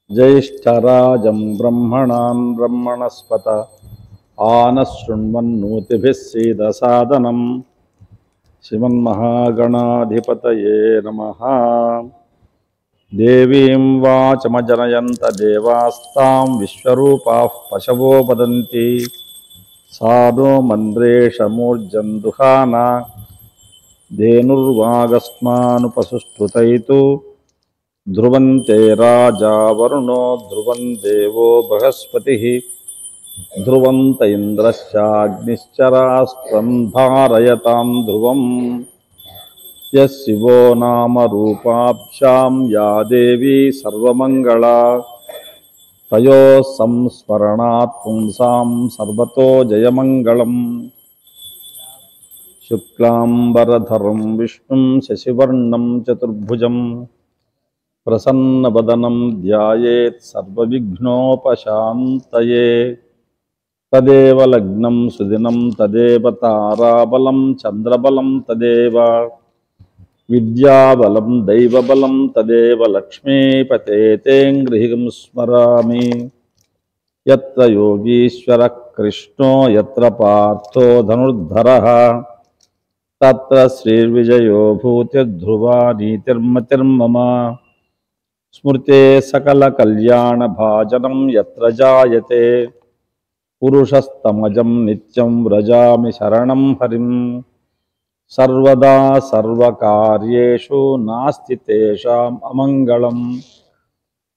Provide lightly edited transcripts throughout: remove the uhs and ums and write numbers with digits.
ज्येष्ठराजं ब्रह्मणान् ब्रह्मणस्पत आनशृण्वन्नोतिभिः सीदसादनं श्रीमन्महागणाधिपतये नमः। देवीं वाचमजनयन्त देवास्तां विश्वरूपाः पशवो वदन्ति सा नो मन्द्रेशमूर्जन्दुहाना धेनुर्वागस्मानुपसुष्टुतैतु ध्रुवन्ते राजा वरुणो ध्रुवं देवो बृहस्पतिः ध्रुवन्त इन्द्रश्चाग्निश्च राष्ट्रं धारयतां ध्रुवम् यशिवो नाम रूपाभ्यां या देवी सर्वमङ्गला तयोः संस्मरणात् पुंसां सर्वतो जयमङ्गलम्। शुक्लाम्बरधरं विष्णुं शशिवर्णं चतुर्भुजं प्रसन्नवदनं ध्यायेत् सर्वविघ्नोपशान्तये। तदेव लग्नं सुदिनं तदेव ताराबलं चन्द्रबलं तदेव विद्याबलं दैवबलं तदेव लक्ष्मीपतेतें गृहीं स्मरामि। यत्र योगीश्वरः कृष्णो यत्र पार्थो धनुर्धरः तत्र श्रीर्विजयो भूतिर्ध्रुवा नीतिर्मतिर्मम। स्मृते सकलकल्याणभाजनं यत्र जायते पुरुषस्तमजं नित्यं व्रजामि शरणं हरिं। सर्वदा सर्वकार्येषु नास्ति तेषाम् अमङ्गलम्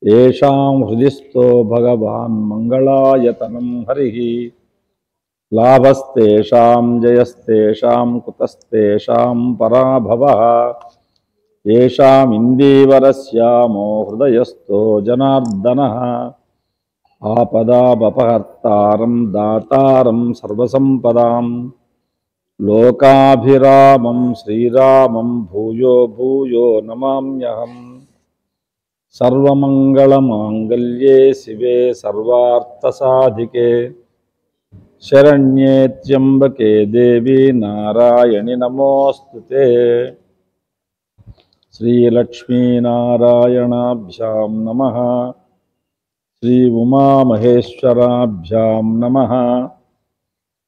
येषां हृदि स्थो भगवान् मङ्गलायतनं हरिः। लाभस्तेषां जयस्तेषां कुतस्तेषां पराभवः येषामिन्दीवरस्यामो हृदयस्थो जनार्दनः। आपदापहर्तारं दातारं सर्वसम्पदां लोकाभिरामं श्रीरामं भूयो भूयो नमाम्यहम्। सर्वमङ्गलमाङ्गल्ये शिवे सर्वार्थसाधिके शरण्ये त्र्यम्बके देवी नारायणि नमोऽस्तुते। श्रीलक्ष्मीनारायणाभ्यां नमः। श्री उमामहेश्वराभ्यां नमः।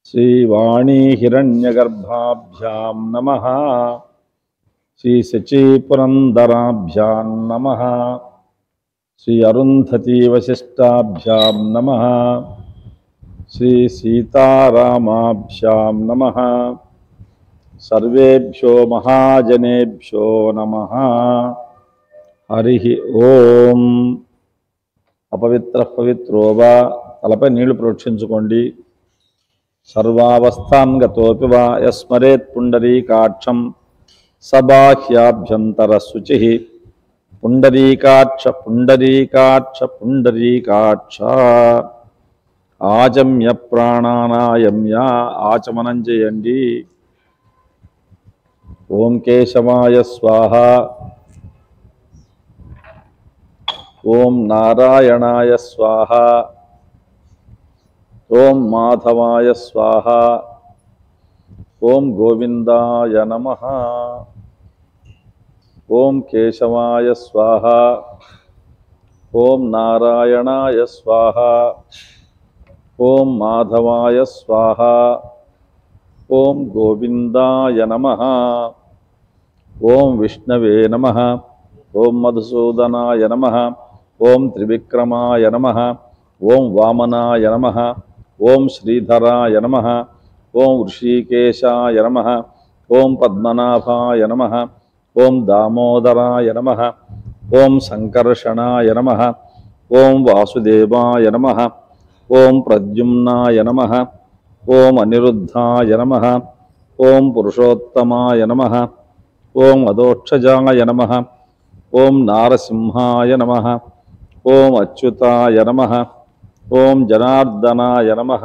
श्रीवाणी हिरण्यगर्भाभ्यां नमः। श्री शचीपुरन्दराभ्यां नमः। श्री अरुन्धती वसिष्ठाभ्यां नमः। श्री सीतारामाभ्यां नमः। सर्वेभ्यो महाजनेभ्यो नमः। हरिः ओम। अपवित्र पवित्रो वा तलपै नीళ్లు ప్రోక్షించుకోండి। सर्वावस्थान्गतोऽपि वा यस्मरेत् पुण्डरीकाक्षं सबाह्याभ्यन्तरशुचिः। पुण्डरीकाक्ष पुण्डरीकाक्ष पुण्डरीकाक्ष। ఆచమ్య ప్రాణానాయమ్య ఆచమనం చేయండి। ఓం కేశవాయ స్వాహ। ఓం నారాయణాయ స్వాహ। ఓం మాధవాయ స్వాహ। ఓం గోవిందాయ నమః। ఓం కేశవాయ స్వాహ। ఓం నారాయణాయ స్వాహ। ఓం మాధవాయ స్వాహ। ఓం గోవిందాయ నమః। ఓం విష్ణవే నమః। ఓం మధుసూదనాయ నమః। ఓం త్రివిక్రమాయ నమః। ఓం వామనాయ నమః। ఓం శ్రీధరాయ నమః। ఓం ఋషికేశాయ నమః। ఓం పద్మనాభాయ నమః। ఓం దామోదరాయ నమః। ఓం సంకర్షణాయ నమః। ఓం వాసుదేవాయ నమః। ఓం ప్రద్యుమ్నాయ నమః। ఓం అనిరుద్ధాయ నమః। ఓం పురుషోత్తమాయ నమః। ఓం అదోక్షజాయ నమః। ఓం నారసింహాయ నమః। ఓం అచ్యుతాయ నమః। ఓం జనార్దనాయ నమః।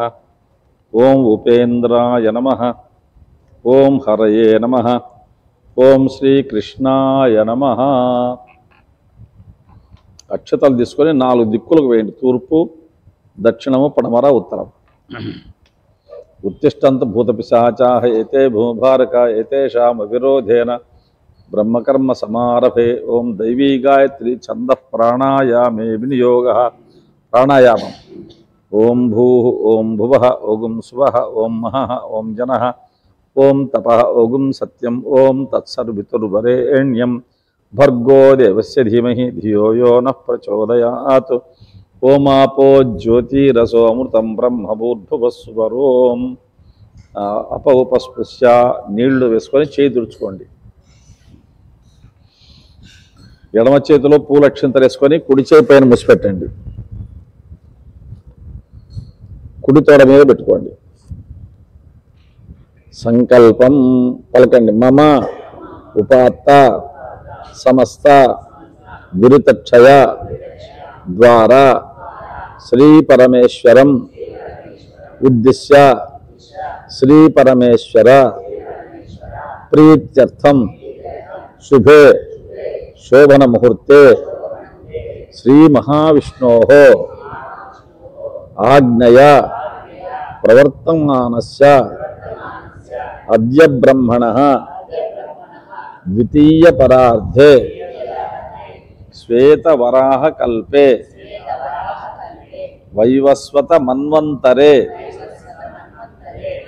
ఓం ఉపేంద్రాయ నమః। ఓం హరయే నమః। ఓం శ్రీకృష్ణాయ నమః। అక్షతలు తీసుకొని 4 దిక్కులకు వేయండి। తూర్పు, దక్షిణము, పడమర, ఉత్తరం। ఉత్తిష్టంత భూతపిశాచాః ఏతే భూభారక ఏతేషాం అవిరోధేన బ్రహ్మకర్మ సమారభే ఓం దైవీ గాయత్రి ఛంద ప్రాణాయామే వినియోగ ప్రాణాయామం ఓం భూ ఓం భువః ఓం స్వః ఓం మహః ఓం జనః ఓం తపః ఓం సత్యం ఓం తత్సర్వితుర్వరేణ్యం భర్గో దేవస్య ధీమహి ధియో యో నః ప్రచోదయాత్ ఓమాపో జ్యోతిరసో అమృతం బ్రహ్మభూర్భువస్వరోం ఉపస్పృశ్య నీళ్లు వేసుకొని చేయి తుడుచుకోండి. ఎడమ చేతిలో పూల అక్షింతలు వేసుకొని కుడి చేయి పైన మూసిపెట్టండి. కుడి తోడ మీద పెట్టుకోండి. సంకల్పం పలకండి. మమ ఉపాత్త సమస్త దురితక్షయ ద్వారా శ్రీ పరమేశ్వరం ఉద్దిశ్య శ్రీ పరమేశ్వర ప్రీత్యర్థం శుభే శోభన ముహూర్తే శ్రీ మహావిష్ణోః ఆజ్ఞయ ప్రవర్తమానస్య అద్య బ్రహ్మణః ద్వితీయ పరార్ధే శ్వేతవరాహ కల్పే వైవస్వత మన్వంతరే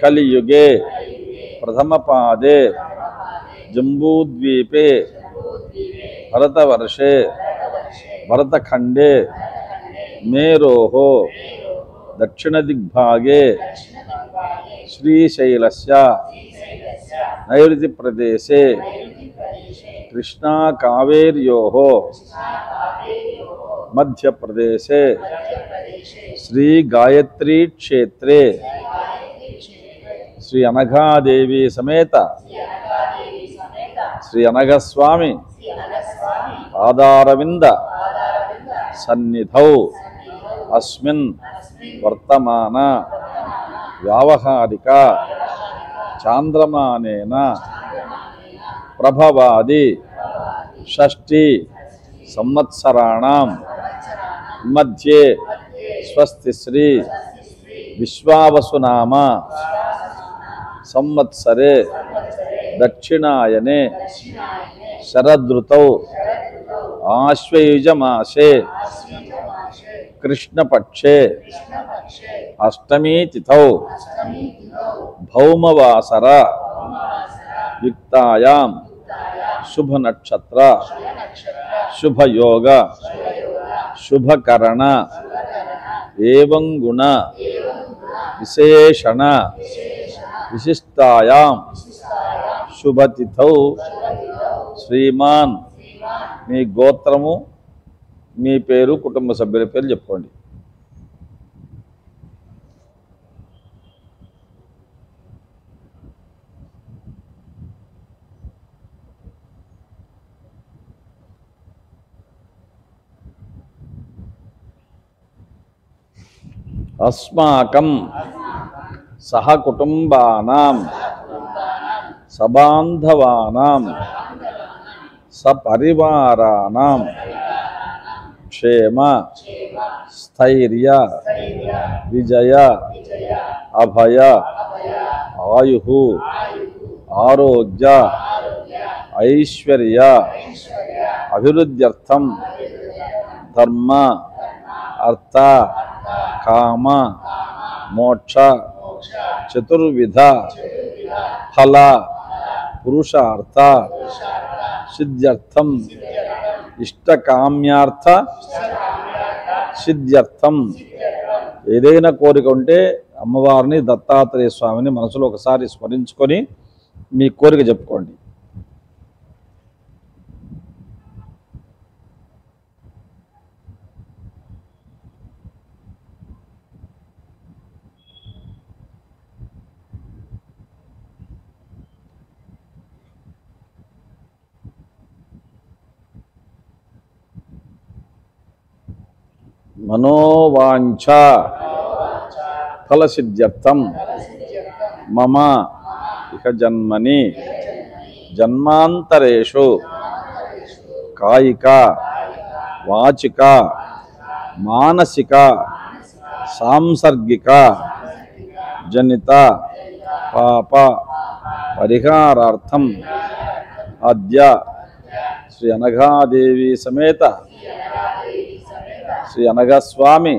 కలియుగే ప్రథమపాదే జంబూద్వీపే భరతవర్షే భరతఖండే మేరోః దక్షిణదిగ్భాగే శ్రీశైలస్య నైరుతి ప్రదేశే కృష్ణా కావేర్యోః మధ్యప్రదేశే శ్రీ గాయత్రీ క్షేత్రే శ్రీ అనఘాదేవి సమేత శ్రీ అనఘస్వామి పాదారవింద సన్నిధౌ అస్మిన్ వర్తమాన వ్యావహారిక చాంద్రమానేన ప్రభవాది షష్ఠి సంవత్సరాణం మధ్యే స్వస్తి శ్రీ విశ్వావసునామ సంవత్సరే దక్షిణాయనే శరదృతౌ ఆశ్వయుజమాసే కృష్ణపక్షే అష్టమీ తిథౌ భౌమవాసర యుక్తాయాం శుభనక్షత్ర శుభయోగ శుభకరణ ఏవం గుణ విశేషణ విశిష్టాయాం శుభతిథౌ శ్రీమాన్ మీ గోత్రము మీ పేరు కుటుంబ సభ్యుల పేరు చెప్పుకోండి. అస్మాకం సహకుటుంబానాం సబాంధవానాం సపరివారానాం క్షేమ స్థైర్య విజయ అభయ ఆయు ఆరోగ్య ఐశ్వర్య అభివృద్ధ్యర్థం ధర్మ అర్థ కామ మోక్ష చతుర్విధ ఫల పురుషార్థ సిద్ధ్యర్థం ఇష్టకామ్యార్థ సిద్ధ్యర్థం ఏదైనా కోరిక ఉంటే అమ్మవారిని దత్తాత్రేయ స్వామిని మనసులో ఒకసారి స్మరించుకొని మీ కోరిక చెప్పుకోండి. మనోవాంఛ ఫలసిద్ధ్యర్థం మమ ఇహ జన్మని జన్మాంతరేషు కాయిక వాచిక మానసిక సాంసర్గిక జనిత పాప పరిహారార్థం అద్య శ్రీ అనఘాదేవి సమేత శ్రీ అనఘస్వామి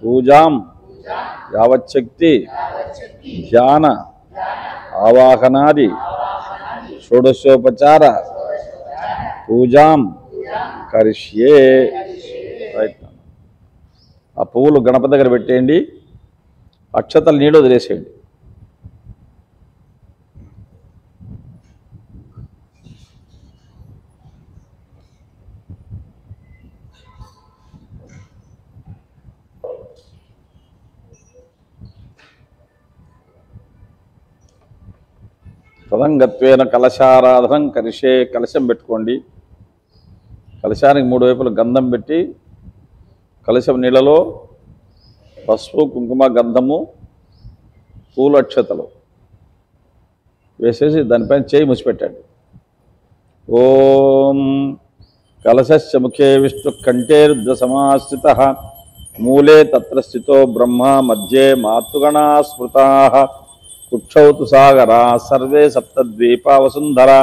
పూజాం యావచ్చక్తి ధ్యాన ఆవాహనాది షోడశోపచార పూజాం కరిష్యే. రైట్. ఆ పువ్వులు గణపతి దగ్గర పెట్టేయండి, అక్షతలు నీళ్ళు వదిలేసేయండి. తదంగత్వేన కలశారాధనం కరిషే. కలశం పెట్టుకోండి. కలశానికి 3 వైపులు గంధం పెట్టి కలశం నీళ్ళలో పసుపు కుంకుమ గంధము పూలు అక్షతలు వేసేసి దానిపైన చేయి మూసిపెట్టండి. ఓం కలశస్య ముఖే విష్ణు కంఠే రుద్ర సమాశ్రితః మూలే తత్ర స్థితో బ్రహ్మ మధ్యే మాతృగణా స్మృతాః కుక్షౌ తు సాగరా సర్వే సప్తద్వీపా వసుంధరా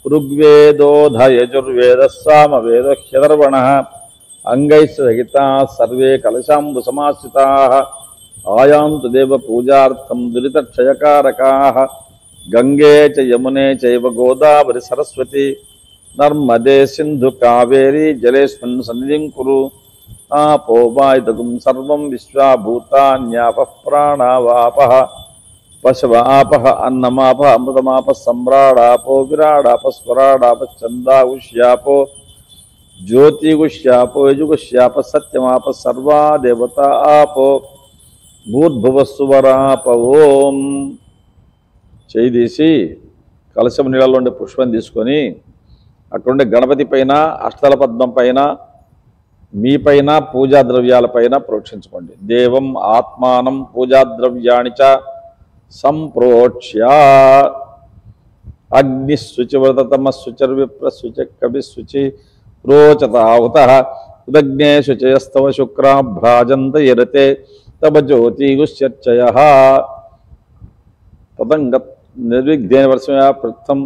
ఋగ్వేదోధ యజుర్వేదः సామవేదో హ్యదర్వణः అంగైః సహితాः సర్వే కలశాంబు సమాశ్రితాः ఆయాంతు దేవ పూజార్థం దురితక్షయకారకాः గంగే చ యమునే చైవ గోదావరి సరస్వతి నర్మదే సింధు కావేరీ జలేస్మిన్ సన్నిధిం కురు. ఆపో వాయుదగుం సర్వం విశ్వాభూతాన్యాపః ప్రాణావాపః పశవాపః అన్నమాపః అమృతమాపః సమ్రాడాపో విరాడాపః స్వరాడాపః చందాగుష్యాపో జ్యోతిగుష్యాపో యజుగుష్యాప సత్యమాప సర్వా దేవతా ఆపో భూర్భువస్సువరాప. ఓం. చేయి తీసి కలశం నీళ్ళలో ఉండే పుష్పం తీసుకొని అక్కడుండే గణపతి పైన అష్టదళ పద్మం పైన మీ పైన పూజా ద్రవ్యాలపైన ప్రోక్షించుకోండి. దేవం ఆత్మానం పూజాద్రవ్యాణి చ సంప్రోక్ష్య అగ్నిశుచివ్రతమ శుచిర్విప్రశుచి కవిశుచి రోచతాహుత ఉదగ్నే శుచయస్తవ శుక్రాభ్రాజంత యరతే తవ జ్యోతిగుశ్చర్చయ. తదంగత్ నిర్విఘ్నేన వర్షమయా పృథం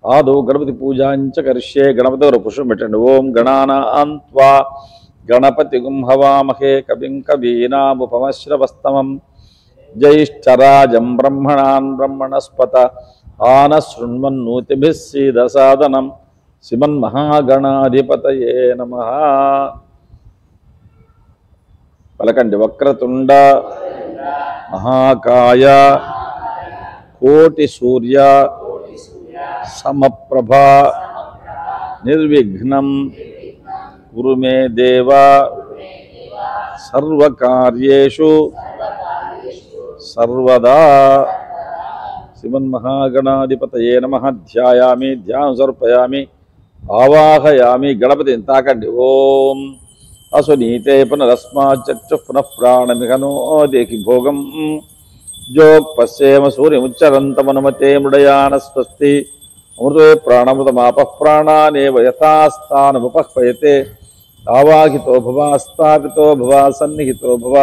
ఆదౌ గణపతి పూజాంచ కరిష్యే. గణపతి దగ్గర పుష్పం పెట్టండి. ఓం గణానాం త్వా గణపతిగుం హవామహే కవిం కవీనాముపమశ్రవస్తమం జ్యేష్ఠరాజం బ్రహ్మణాన్ బ్రహ్మణస్పత ఆనశృణ్వన్నోతిభిः సీదసాదనం శ్రీమన్మహాగణాధిపతయే నమః. పలకండి. వక్రతుండ మహాకాయ కోటి సూర్య సమప్రభ నిర్విఘ్నం కురు మే దేవ సర్వకార్యేషు సర్వదా. శ్రీమన్మహాగణాధిపతయే నమః. ధ్యాయామి ధ్యానం సమర్పయామి ఆవాహయామి. గణపతిని తాకండి. ఓం అసునీతే పునరస్మాచక్షు పునః ప్రాణమిహనో దేకి భోగం జోక్పశ్యేమ సూర్యముచ్చరంతమనుమతే మృడయాన స్వస్తి అమృతే ప్రాణమృతమాపః ప్రాణానేవ యథాస్థానముపహ్వయతే. ఆవాహితో భవ స్థాపితో భవ సన్నిహితో భవ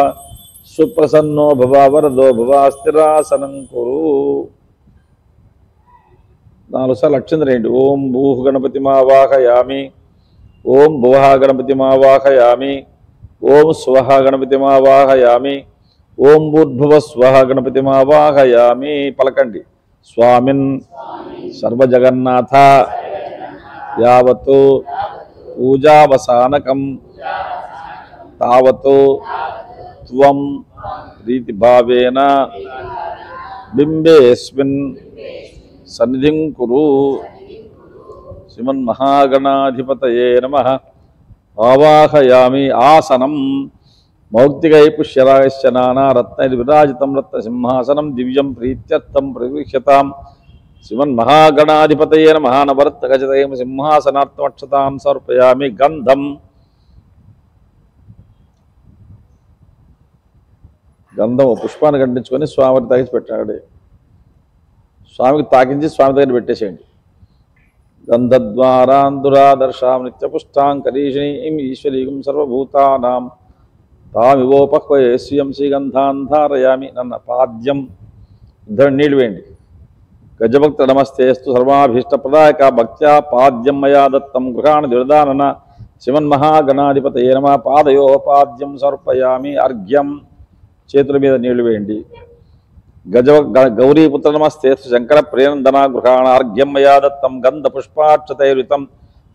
సుప్రసన్నో భవ వరదో భవ స్థిరాసనం కురు. 4 సార్లు అక్షంతరేయండి. ఓం భూః గణపతిమావాహయామి. ఓం భువః గణపతిమావాహయామి. ఓం స్వః గణపతిమావాహయామి. ఓం భూర్భువః స్వః గణపతిమావాహయామి. పలకండి. స్వామిన్ సర్వజగన్నాథ యావత్ పూజావసానకం తావత్ త్వం ప్రీతిభావేన బింబేస్మిన్ సన్నిధిం కురు. శ్రీమన్మహాగణాధిపతయే నమః. ఆవాహయామి. ఆసనం మౌక్తికై పుష్యరాగశ్చ నానా రత్నైర్విరాజితం రత్నసింహాసనం దివ్యం ప్రీత్యర్థం ప్రవీక్ష్యతాం. శ్రీమన్మహాగణాధిపతయే నమః. నవరత్నగజతయం సింహాసనార్థమక్షతాం సమర్పయామి. గంధం పుష్పాన్ని కంటించుకొని స్వామికి తాకించి పెట్టండి. స్వామికి తాకించి స్వామి దగ్గర పెట్టేసేయండి. గంధద్వారాంధురాదర్శాం నిత్యపుష్టాంకరీషిణీం ఈశ్వరీం సర్వభూతానాం తామివోపహ్వయే శ్రియం శ్రీగంధాన్ ధారయామి. నన్న పాద్యం ఇద్దరు నీళ్ళు వేయండి. గజభక్త నమస్తేస్తు సర్వాభీష్టప్రదాయక భక్త్యా పాద్యం మయా దత్తం గృహాణ దుర్దానన శివన్మహాగణాధిపతయే నమః. పాదయో పాద్యం సమర్పయామి. అర్ఘ్యం చేతుల మీద నీళ్లు వేయండి. గౌరీపుత్ర నమస్తేస్తు శంకర ప్రేనందన గృహాణ అర్ఘ్యం మయా దత్తం గంధ పుష్పాక్షతైర్యుతం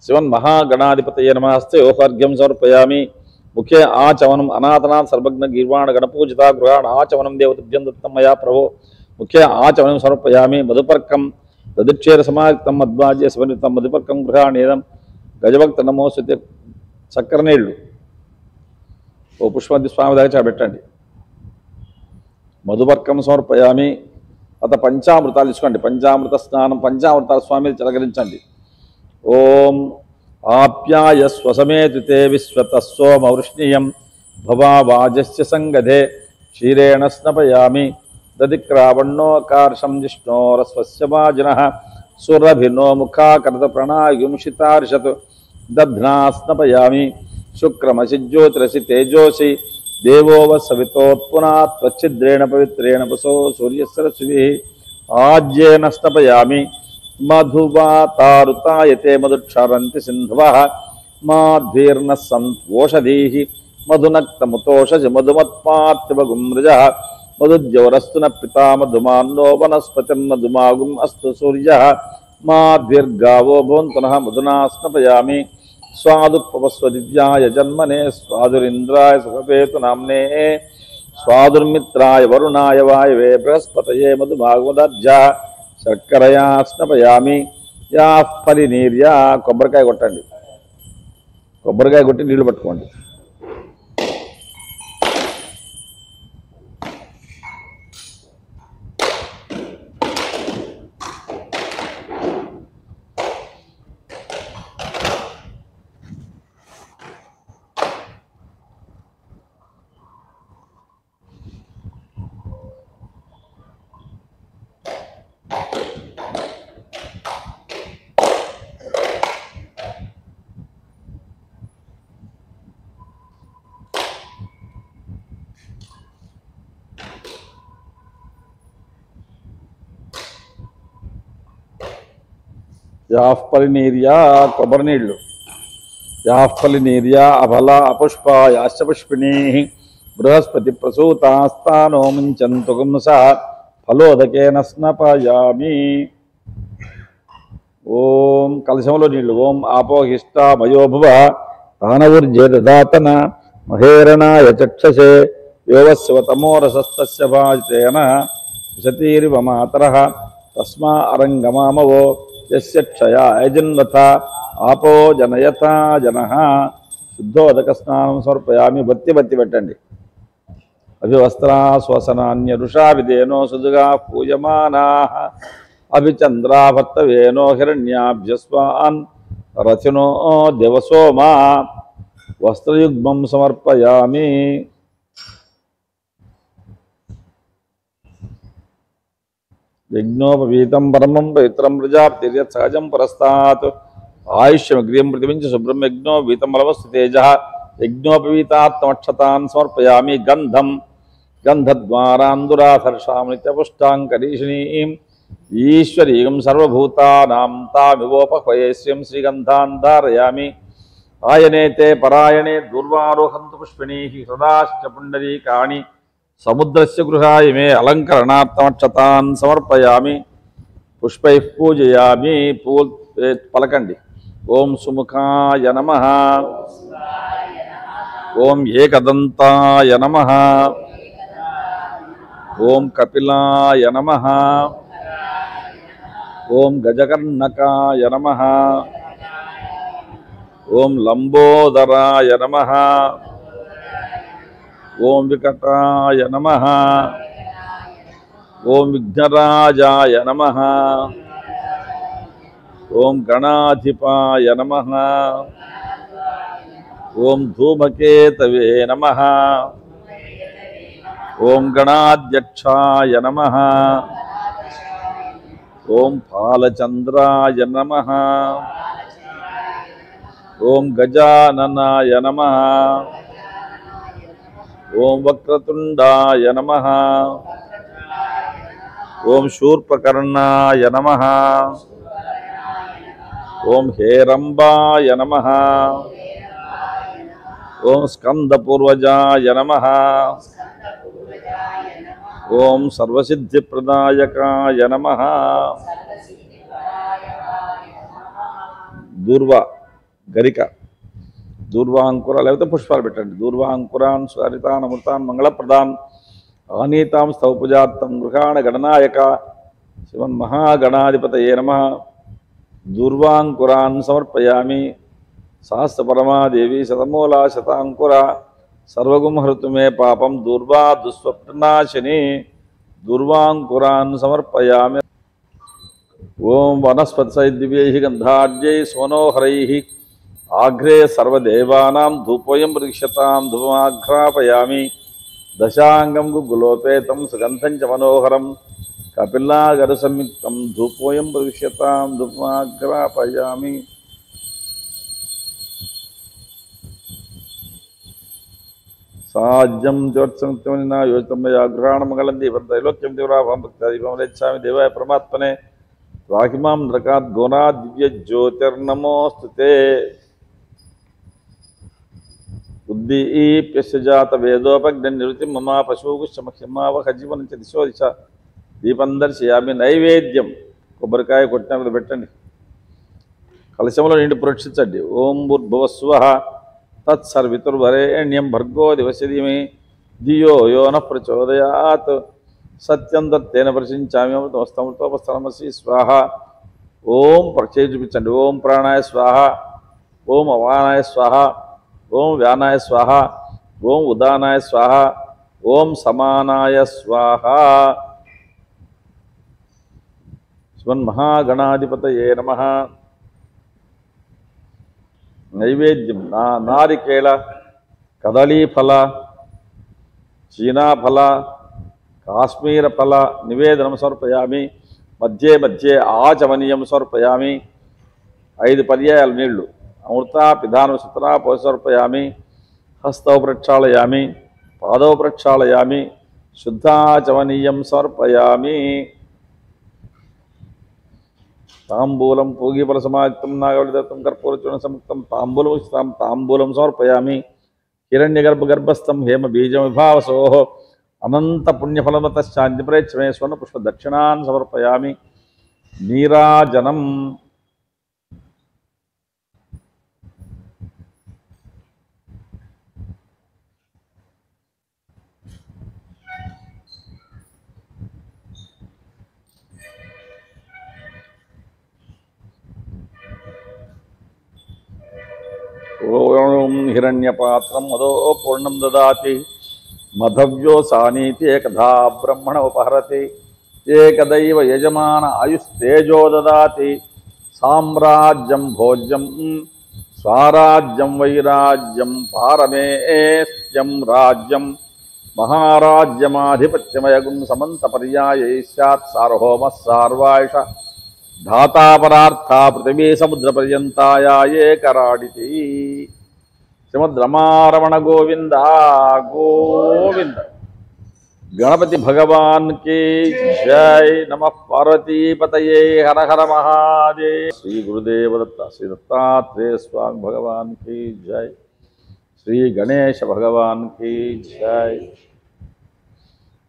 శివన్మహాగణాధిపతయే నమః. హస్తయోర్ఘ్యం సమర్పయామి. ముఖ్య ఆచమనం అనాథనాథ్ సర్వజ్ఞ గీర్వాణ గణపూజిత గృహాణ ఆచమనం దేవతుభ్యం దత్తం మయా ప్రభో. ముఖ్య ఆచమనం సమర్పయామి. మధుపర్కం దదిక్షేర సమాయుక్తం మధ్వాజ్య సమన్వితం మధుపర్కం గృహాణేదం. గజభక్త నమోస్తుతే చక్కెర నీళ్లు ఓ పుష్పవతి స్వామి దగ్గర పెట్టండి. మధుపర్కం సమర్పయామి. అత పంచామృతాలు తీసుకోండి. పంచామృత స్నానం పంచామృతాల స్వామిని చిలకరించండి. ఓం ఆప్యాయ స్వసమేతుతే విశ్వత సోమవృష్ణీయం భవావాజస్య సంగధే క్షీరేణ స్నపయామి. దదిక్రావణోకార్షం జిష్ణోరస్వస్య వాజినః సురభినో ముఖాకరత ప్రణాయుంషితార్షత్ దధ్నా స్నపయామి. శుక్రమసి జ్యోతిరసి తేజోసి దేవోవ సవితోత్పునాత్ త్వచ్ఛిద్రేణ పవిత్రేణ పసో సూర్యస్రశ్వి ఆజ్యేన స్నపయామి. మధువాతారుతాయతే మధుక్షరంతి సింధవః మాధ్వీర్న సంతోషధీః మధునక్తముతోషజ మధుమత్పార్థివగుమృజః మధుజ్యవరస్తు న పితా మధుమాన్నో వనస్పతిర్మధుమాగుం అస్తు సూర్యః మాధ్విర్గావో భవంతు నః మధునా స్నపయామి. స్వాదుపవస్వ దివ్యాయ జన్మనే స్వాదురింద్రాయ సుఖపేతు నామ్నే స్వాదుర్మిత్రాయ వరుణాయ వాయవే బృహస్పతయే మధుమాగుమదర్జా శర్కరయా స్నపయామి. యా ఫలినీర్యా కొబ్బరికాయ కొట్టండి. కొబ్బరికాయ కొట్టి నీళ్లు పట్టుకోండి. యాఫలినీర్యా కొబ్బరి నీళ్ళు. యాఫలినీర్యా అఫల అపుష్ప యాశ్చపుష్పిణీ బృహస్పతి ప్రసూతాస్తానో ముంచంతు గుంసః ఫలోదకేన స్నపయామి. ఓం కలశంలో నీళ్లు. ఓం ఆపోహిష్ట మయోభువ తానవుర్జే దదాతన మహేరణాయ చక్షసే యోవస్వతమోరసస్తస్య భాజితేన విశతీరివ మాతరః తస్మా అరంగమామవో యస్య క్షయా యజన్వత ఆపో జనయతా జనః. శుద్ధోదక స్నానం సమర్పయామి. బత్తి పెట్టండి. అభివస్త్రా శ్వసనాన్యరుషా విదేనో సుదుగా పూయమానాః అభిచంద్రాభర్తవేనో హిరణ్యాభ్యస్వాన్ రచనో దేవసోమా. వస్త్రయుగ్మం సమర్పయామి. యజ్ఞోపవీతం పరమం పవిత్రం ప్రజాప్తిర్యత్ సహజం పరస్తాత్ ఆయుష్యమగ్రియం ప్రతివించ శుభ్రం యజ్ఞో వీతమలవస్తు తేజ. యజ్ఞోపవీతాత్మక్షతాన్ సమర్పయామి. గంధం గంధద్వారాందురాధర్షాం నిత్యపుష్టాంకరీషిణీం ఈశ్వరీయం సర్వభూతానాం తామివోపహ్వయేశ్యం శ్రీగంధాన్ ధారయామి. ఆయనేతే పరాయణే దూర్వారోహంతు పుష్పిణీః హృదాశ్చ పుండరీకాణి సముద్రస్య గృహాయ మే అలంకరణార్థమక్షతాన్ సమర్పయామి. పుష్పైః పూజయామి. పలకండి. ఓం సుముఖాయ నమః. ఓం ఏకదంతాయ నమః. ఓం కపిలాయ నమః. ఓం గజకర్ణకాయ నమః. ఓం లంబోదరాయ నమః. ఓం వికటాయ నమః. ఓం విఘ్నరాజాయ నమః. ఓం గణాధిపాయ నమః. ఓం ధూమకేతవే నమః. ఓం గణాధ్యక్షాయ నమః. ఓం ఫాలచంద్రాయ నమః. ఓం గజాననాయ నమః. ఓం వక్రతుండాయ నమః. ఓం శూర్పకర్ణాయ నమః. ఓం హేరంబాయ నమః. ఓం స్కందపూర్వజాయ నమః. ఓం సర్వసిద్ధిప్రదాయకాయ నమః. దూర్వ గరిక, దూర్వాంకుర లేకపోతే పుష్పాలు పెట్టండి. దూర్వాంకురాన్ స్వరితాన్ అమృతాన్ మంగళప్రదాన్ ఆనీతాం స్థౌపుజాత్తం గృహాణ గణనాయక శివన్మహాగణాధిపతయే నమః. దూర్వాంకురాన్ సమర్పయామి. సహస్రపరమాదేవి శతమూలా శతాంకుర సర్వగుంహృతు మే పాపం దూర్వా దుస్వప్నాశిని. దూర్వాంకురాన్ సమర్పయామి. ఓం వనస్పతిశై దివ్యైః గంధాఢ్యై స్వనోహరైః ఆఘ్రే సర్వదేవానాం ధూపోయం ప్రతిక్షతాం ధూపమాఘ్రాపయామి. దశాంగం గుగ్గులోపేతం సుగంధం చ మనోహరం కపిలాగర సంయుక్తం ధూపోయం ప్రతిక్షతాం ధూపమాఘ్రాపయామి. సాజ్యం జ్యోత్సంక్తమనినా యోజితమయా గృహాణమంగళం దీపం త్రైలోక్యం దేవరాభం భక్తాదీపం లేచ్చామి దేవాయ పరమాత్మనే రాహిమాం నరకాద్ గోనా దివ్య జ్యోతిర్నమోస్తుతే. ఉద్దీప్యస్య జాత వేదోపజ్ఞ నిరుతి మమా పశువుకుశమహ్యమావహ జీవనం చ దిశో దిశ దీపం దర్శయామి. నైవేద్యం కొబ్బరికాయ కొట్టినప్పుడు పెట్టండి, కలశంలో నిండి ప్రోక్షించండి. ఓం భూర్భువస్వః తత్సర్వితుర్వరేణ్యం భర్గో దివసి ధీమహి ధియో యో నః ప్రచోదయాత్. సత్యం దత్తేన ప్రశంచామి అమృతమస్తమృతోపస్థలమసి స్వాహ. ఓం ప్రక్షేప చూపించండి. ఓం ప్రాణాయ స్వాహ. ఓం అవానాయ స్వాహ. ఓం వ్యానాయ స్వాహ. ఓం ఉదానాయ స్వాహ. ఓం సమానాయ స్వాహ. శివన్మహాగణాధిపతయే నమః. నైవేద్యం నారికేళ కదళీఫల చీనాఫల కాశ్మీరఫల నివేదనం సమర్పయామి. మధ్యే మధ్యే ఆచమనీయం సమర్పయామి. 5 పర్యాయాలు నీళ్లు. అమృత పిధానం సుతరా పోసి సమర్పయామి. హస్తౌ ప్రక్షాళయామి. పాదౌ ప్రక్షాళయామి. శుద్ధాచమనీయం సమర్పయామి. తాంబూలం పూగీఫల సమాయుక్తం నాగవళిదత్తం కర్పూరచూర్ణ సంయుక్తం తాంబూలం ఉచితం తాంబూలం సమర్పయామి. హిరణ్యగర్భగర్భస్థం హేమ బీజం విభావసోః అనంత పుణ్యఫలమతశ్చాంతి ప్రేక్షమే స్వర్ణ పుష్ప దక్షిణాన్ సమర్పయామి. నీరాజనం. ఓం హిరణ్యపాత్రం మదో పూర్ణం దదాతి మధవ్యో సానీతి ఏకధా బ్రహ్మణ ఉపహరతి ఏకదైవ యజమాన ఆయుస్తేజో దదాతి. సామ్రాజ్యం భోజ్యం స్వరాజ్యం వైరాజ్యం పారమేస్త్యం రాజ్యం మహారాజ్యమాధిపత్యమయగుం సమంత పర్యాయై స్యాత్ సార్వభౌమ సార్వాయుష ధాతాపరార్థ పృథివీ సముద్ర పర్యంతాయ ఏకరాడితి. శ్రీమద్రమారమణ గోవింద గోవింద. గణపతి భగవాన్ కి జై. నమః పార్వతీపతయే హర హర మహాదేవ్. శ్రీ గురుదేవ దత్త శ్రీ దత్తాత్రేయ స్వామి భగవాన్ కి జై. శ్రీ గణేశ భగవాన్ కి జై.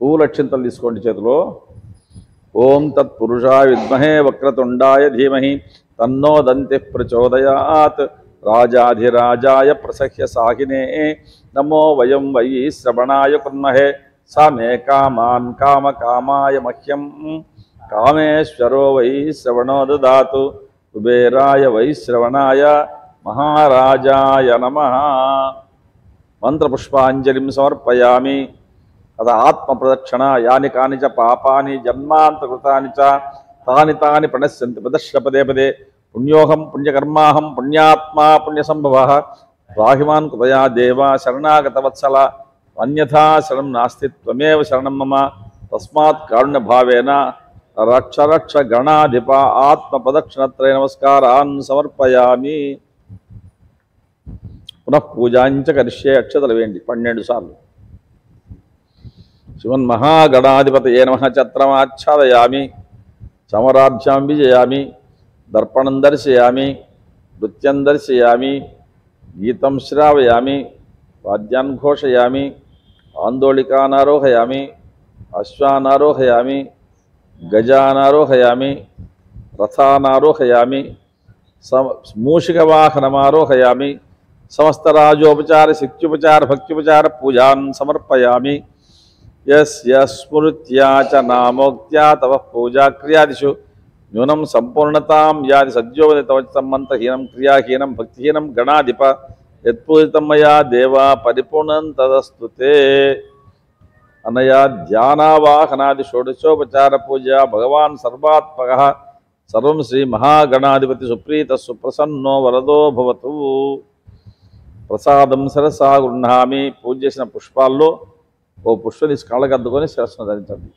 పూలక్షింతలు తీసుకోండి చేతిలో. ఓం తత్పురుషాయ విద్మహే వక్రతుండాయ ధీమహి తన్నో దంతిః ప్రచోదయాత్. రాజాధిరాజాయ ప్రసహ్య సాహినే నమో వయం వై శ్రవణాయ కుర్మహే. స మే కామాన్ కామకామాయ మహ్యం కామేశ్వరో వై శ్రవణో దదాతు. కుబేరాయ వై శ్రవణాయ మహారాజాయ నమః. మంత్రపుష్పాంజలిం సమర్పయామి. అత ఆత్మప్రదక్షిణ యాని కాని చ పాపాని జన్మాంతకృతాని చ తాని తాని ప్రణశ్యంతి ప్రదర్శన పదే పదే. పుణ్యోహం పుణ్యకర్మాహం పుణ్యాత్మా పుణ్యసంభవః. రాహిమాన్ కృపయా దేవ శరణాగతవత్సల అన్యథా శరణం నాస్తి త్వమేవ శరణం మమ. తస్మాత్ కారుణ్యభావేన రక్ష రక్ష గణాధిప ఆత్మప్రదక్షిణత్రయ నమస్కారాన్ సమర్పయామి. పునః పూజాంచ కరిష్యే. అక్షతలు వేయండి 12 సార్లు. శివన్మహాగణాధిపతయే నమః. ఛత్రమాచ్ఛాదయామి, చమరాభ్యాం విజయామి, దర్పణం దర్శయామి, నృత్యం దర్శయామి, గీతం శ్రావయామి, వాద్యాన్ ఘోషయామి, ఆందోళికానారోహయామి, అశ్వానారోహయామి, గజానారోహయామి, రథానారోహయామి, మూషికవాహనమారోహయామి, సమస్త రాజోపచార శక్త్యుపచార భక్త్యుపచార పూజాన్ సమర్పయామి. యస్య స్మృత్యా చ నామోక్త్యా తవ పూజాక్రియాదిషు న్యూనం సంపూర్ణతాం యాది సద్యోవది తవ సంమంతహీనం క్రియాహీనం భక్తిహీనం గణాధిప యత్పూజితం మయా దేవా పరిపూర్ణం తదస్తు తే. అనయా ధ్యానావాహనాది షోడశోపచార పూజ భగవాన్ సర్వాత్మకః సర్వం శ్రీ మహాగణాధిపతి సుప్రీత సుప్రసన్నో వరదో భవతు. ప్రసాదం శిరసా గృహ్ణామి. పూజ చేసిన పుష్పాల్లో ఓ పుష్పం తీసి కాళ్ళకు అద్దుకొని శిరస్సును ధరించండి.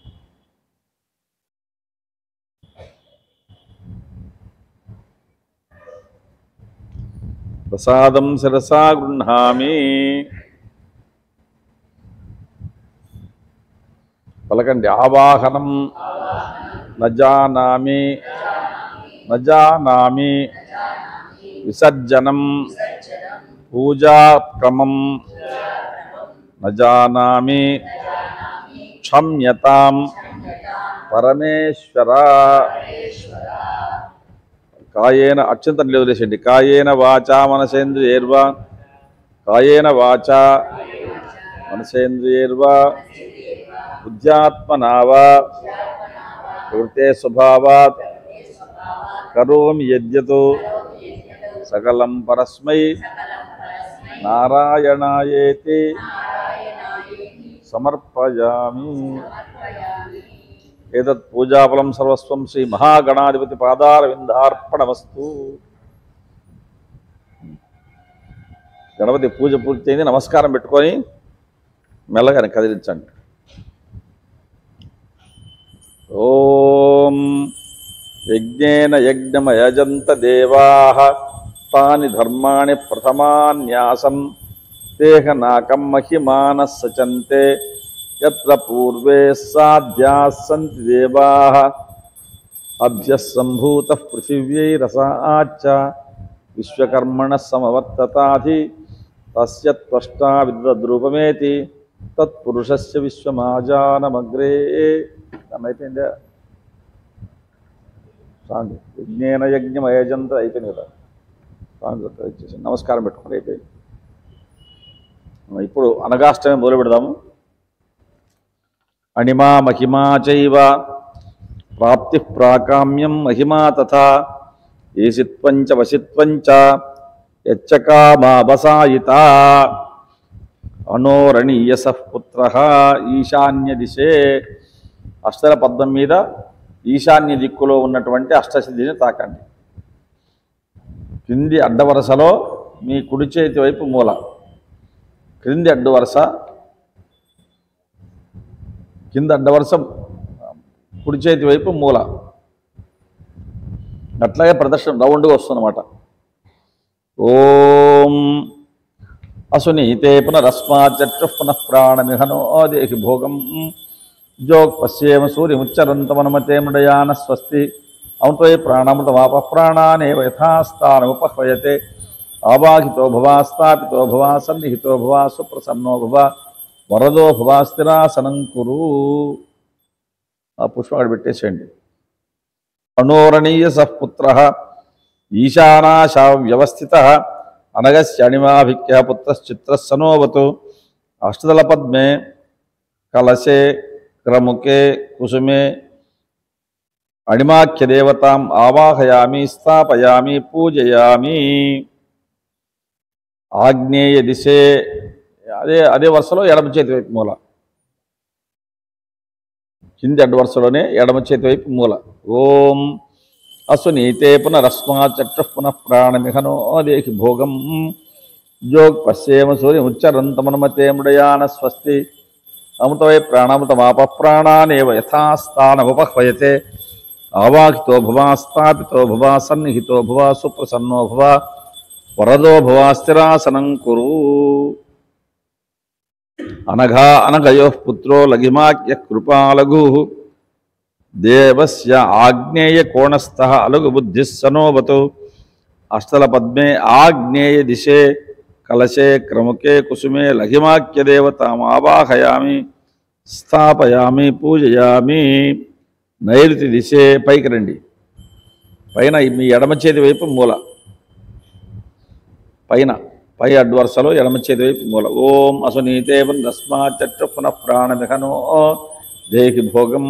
ప్రసాదం శిరసా గృహ్ణామి. పలకండి. ఆవాహనం నజానామి నజానామి, విసర్జనం పూజాక్రమం నజానామి, క్షమ్యతాం పరమేశ్వర. కాయేన అత్యంత నిలవలేసండి. కాయేన వాచా మనసేంద్రియైర్వా, కాయేన వాచా మనసేంద్రియైర్వా, బుద్ధ్యాత్మనావా ప్రవృత్తే స్వభావాత్ కరోమి యద్యత్ సకలం పరస్మై నారాయణాయేతి సమర్పయామి. ఏతత్ పూజాఫలం సర్వస్వం శ్రీ మహాగణాధిపతి పాదారవిందార్పణమస్తు. గణపతి పూజ పూర్తయింది. నమస్కారం పెట్టుకొని మెల్లగా కదిలించండి. ఓం యజ్ఞేన యజ్ఞమయజంత దేవాః తాని ధర్మాణి ప్రథమాన్యాసన్ తేహనాకం మహిమానః సచంతే యత్ర పూర్వే సాధ్యాః సంతి దేవాః అభ్యః సంభూతః పృథివ్యైరసాచ్చ విశ్వకర్మణః సమవర్తతాధి తస్య త్వష్టా విద్వద్రూపమేతి తత్పురుషస్య విశ్వమాజానమగ్రే. అయిపోయిందా సాంగ్? యజ్ఞేన యజ్ఞం అయజంత అయిపోయింది కదా సాంగ్. ఇచ్చేసి నమస్కారం పెట్టుకుని అయిపోయింది. ఇప్పుడు అనగాష్టమి మొదలు పెడదాము. అణిమా మహిమా చైవ ప్రాప్తి ప్రాకామ్యం మహిమా తథా ఏసిత్వంచ వసిత్వంచ యచ్చకామావసాయిత అనోరణీయసః పుత్రః ఈశాన్య దిశే. అష్టల పద్మం మీద ఈశాన్య దిక్కులో ఉన్నటువంటి అష్టసిద్ధిని తాకండి. క్రింది అడ్డవరసలో మీ కుడి చేతి వైపు మూల, క్రింది అడ్డు వరుస, కింద అడ్డవరుస కుడి చేతి వైపు మూల, అట్లాగే ప్రదర్శన రౌండ్గా వస్తుందన్నమాట. ఓం అసునీతే పునరస్మాచక్షు పునః ప్రాణమిహనో దేహి భోగం జోగ్ పశ్యేమ సూర్యముచ్చరంతమనుమతే మృడయాన స్వస్తి అమృతై ప్రాణామృతమాప ప్రాణానేవ యథాస్థానముపహ్వయతే ఆవాహితో భవా స్థాపితో భవా సన్నిహితో భవా సుప్రసన్నో భవ వరదో భవా స్థిరాసనం కురు. ఆ పుష్పం అక్కడ పెట్టేసేయండి. అనోరణీయసః పుత్రః ఈశానాశా వ్యవస్థితః అనగస్య అణిమాభిక్యః పుత్రశ్చిత్రः సనోవతు. అష్టదళ పద్మే కలశే క్రముకే కుసుమే అణిమాఖ్యదేవతాం ఆవాహయామి స్థాపయామి పూజయామి. ఆగ్నేయ దిశే అదే వరుసలో ఎడమ చేతి వైపు మూల, కింది అడ్డు వరుసలోనే ఎడమ చేతి వైపు మూల. ఓం అసునీతే పునరస్మాచక్షు పునః ప్రాణమిహనో దేహి భోగం జోగ్ పశ్యేమ సూర్యముచ్చరంతమనుమతే మృడయాన స్వస్తి అమృతవై ప్రాణామృతమాప ప్రాణానేవ యథాస్థానముపహ్వయతే ఆవాహితో భవా స్థాపితో భవా సన్నిహితో భవా సుప్రసన్నో భవా వరదో భవా స్థిరాసనం కురు. అనఘా అనఘయోః పుత్రో లఘిమాఖ్యః కృపాలఘుః దేవస్య ఆగ్నేయ కోణస్థః అలగు బుద్ధిః సనోవతు అష్టల పద్మే ఆగ్నేయ దిశే కలశే క్రముకే కుసుమే లఘిమాఖ్య దేవతాం ఆవాహయామి స్థాపయామి పూజయామి. నైరుతి దిశే పైకి రండి. పైన మీ ఎడమ చేతి వైపు మూల, పైన పై అడ్డు వరుసలో ఎడమ చేతి వైపు మూల. ఓం అసునీతే తస్మాచ్చ పునః ప్రాణమిహనో దేహి భోగం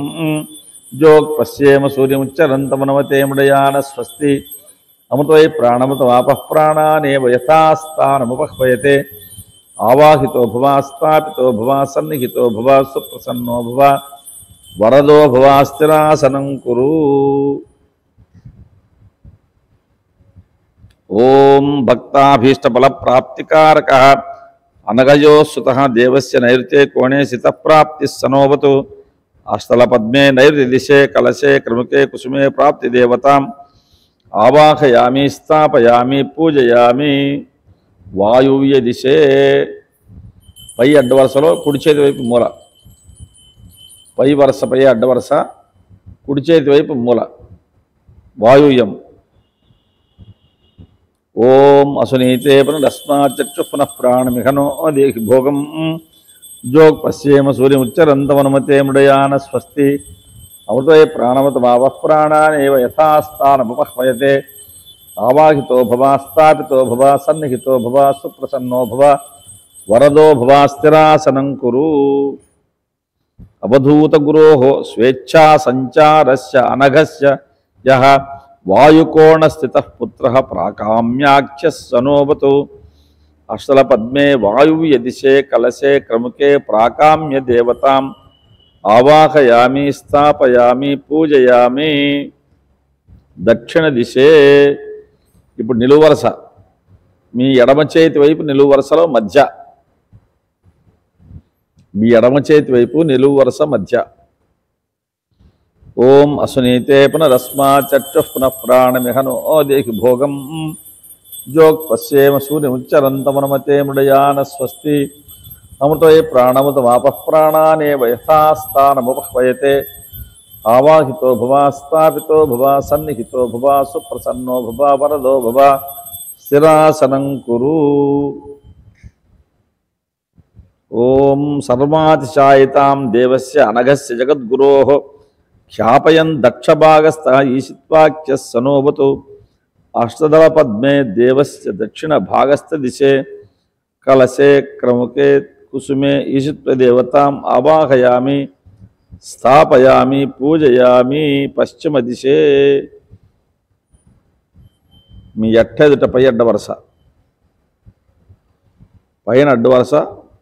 జోగ్ పశ్యేమ సూర్యముచ్చరంతమనమతే ముడయాన స్వస్తి అమృతవై ప్రాణమృతమాపః ప్రాణానేవ యథాస్థానముపహ్వయతే ఆవాహితో భవ స్థాపితో భవ సన్నిహితో భవ సుప్రసన్నో భవ వరదో భవ స్థిరాసనం కురు. ఓం భక్తాభీష్టఫలప్రాప్తికారకః అనఘయో సుతః దేవస్య నైరుతే కోణే సితఃప్రాప్తిः సనోవతు అష్టల పద్మే నైరుతి దిశే కలశే క్రముకే కుసుమే ప్రాప్తి దేవతాం ఆవాహయామి స్థాపయామి పూజయామి. వాయువ్య దిశే పై అడ్డు వరుసలో కుడి చేతి వైపు మూల, పై వరుస పై అడ్డ వరుస కుడి చేతి వైపు మూల వాయువ్యం. ఓం అసునీతే పునరస్మాచ్చ పునః ప్రాణమిహనో దేహి భోగం జోగ్ పశ్యేమ సూర్యముచ్చరంతమనుమతే ముడయాన స్వస్తి అమృతై ప్రాణమతమావః ప్రాణానేవ యథాస్థానముపహ్వయతే ఆవాహితో భవ స్థాపితో భవ సన్నిహితో భవ సుప్రసన్నో భవ వరదో భవ స్థిరాసనం కురు. అవధూత గురోః స్వేచ్ఛా సంచారస్య అనఘస్య యః వాయుకోణస్థితః పుత్రః ప్రాకామ్యాఖ్యః సనోవతు అష్టల పద్మే వాయువ్య దిశే కలశే క్రముకే ప్రాకామ్య దేవతాం ఆవాహయామి స్థాపయామి పూజయామి. దక్షిణ దిశే ఇప్పుడు నిలువు వరుస, మీ ఎడమ చేతి వైపు నిలువు వరుసలో మధ్య, మీ ఎడమ చేతి వైపు నిలువు వరుస మధ్య. ఓం అసునీతే పునరస్మాచ్చ పునః ప్రాణమిహనో దేహి భోగం జోగ్ పశ్యేమ సూర్యముచ్చరంతమనుమతే ముడయాన స్వస్తి అమృతై ప్రాణమృతమాపః ప్రాణానేవ యథాస్థానముపహ్వయతే ఆవాహితో భవ స్థాపితో భవ సన్నిహితో భవ సుప్రసన్నో భవ వరదో భవ స్థిరాసనం కురు. ఓం సర్వాతిశాయితాం దేవస్య అనఘస్య జగద్గురోః ఖ్యాపయన్ దక్షభాగస్థః ఈశిత్వాఖ్యః సనోవతు అష్టదళ పద్మే దేవస్య దక్షిణ భాగస్థ దిశే కలశే క్రముకే కుసుమే ఈశిత్వ దేవతాం ఆవాహయామి స్థాపయామి పూజయామి. పశ్చిమ దిశే మీ ఎట్టెదుట పై అడ్డ వరుస, పైన అడ్డు వరుస,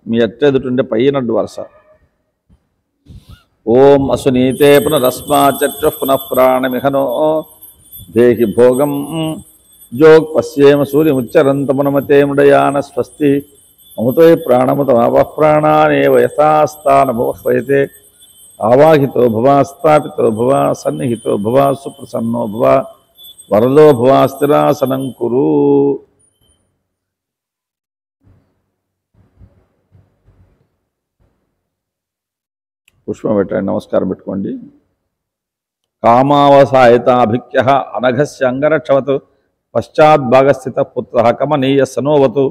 మీ ఎట్టెదుటుండే పైన అడ్డు వరుస. ఓం అసునీతే పునరస్మాచ్చ పునః ప్రాణమిహనో దేహి భోగం జోగ్ పశ్యేమ సూర్యముచ్చరంతమనుమతే ముడయాన స్వస్తి అమృతై ప్రాణమృతమాపః ప్రాణానేవ యథాస్థానముపహ్వయతే ఆవాహితో భవ స్థాపితో భవ సన్నిహితో భవ సుప్రసన్నో భవ వరదో భవ స్థిరాసనం కురు. పుష్పం పెట్టండి, నమస్కారం పెట్టుకోండి. కామావసాయతాభిఖ్యః అనఘస్య అంగరక్షవతు పశ్చాద్భాగస్థిత పుత్రః కమనీయ సనోవతు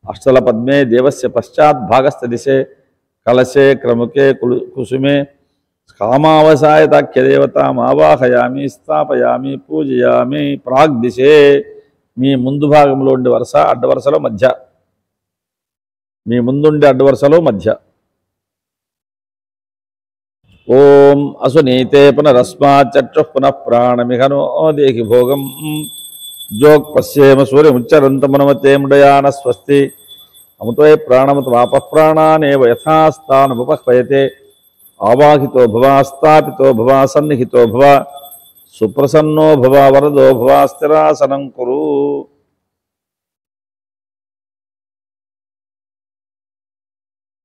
అష్టల పద్మే దేవస్య పశ్చాద్భాగస్థ దిశే కలశే క్రముకే కుసుమే కామావసాయతాఖ్య దేవతాం ఆవాహయామి స్థాపయామి పూజయామి. ప్రాగ్ దిశే మీ ముందు భాగంలో ఉండే వరుస అడ్డ వరుసలో మధ్య, మీ ముందుండే అడ్డు వరుసలో మధ్య. ఓం అసునీతే పునరస్మాచ్చ పునః ప్రాణమిహనో దేహి భోగం జోగ్ పశ్యేమ సూర్యముచ్చరంతమనుమతే ముడయాన స్వస్తి అమృతై ప్రాణమృతమాపః ప్రాణానేవ యథాస్థానముపహ్వయతే ఆవాహితో భవ స్థాపితో భవ సన్నిహితో భవ సుప్రసన్నో భవ వరదో భవ స్థిరాసనం కురు.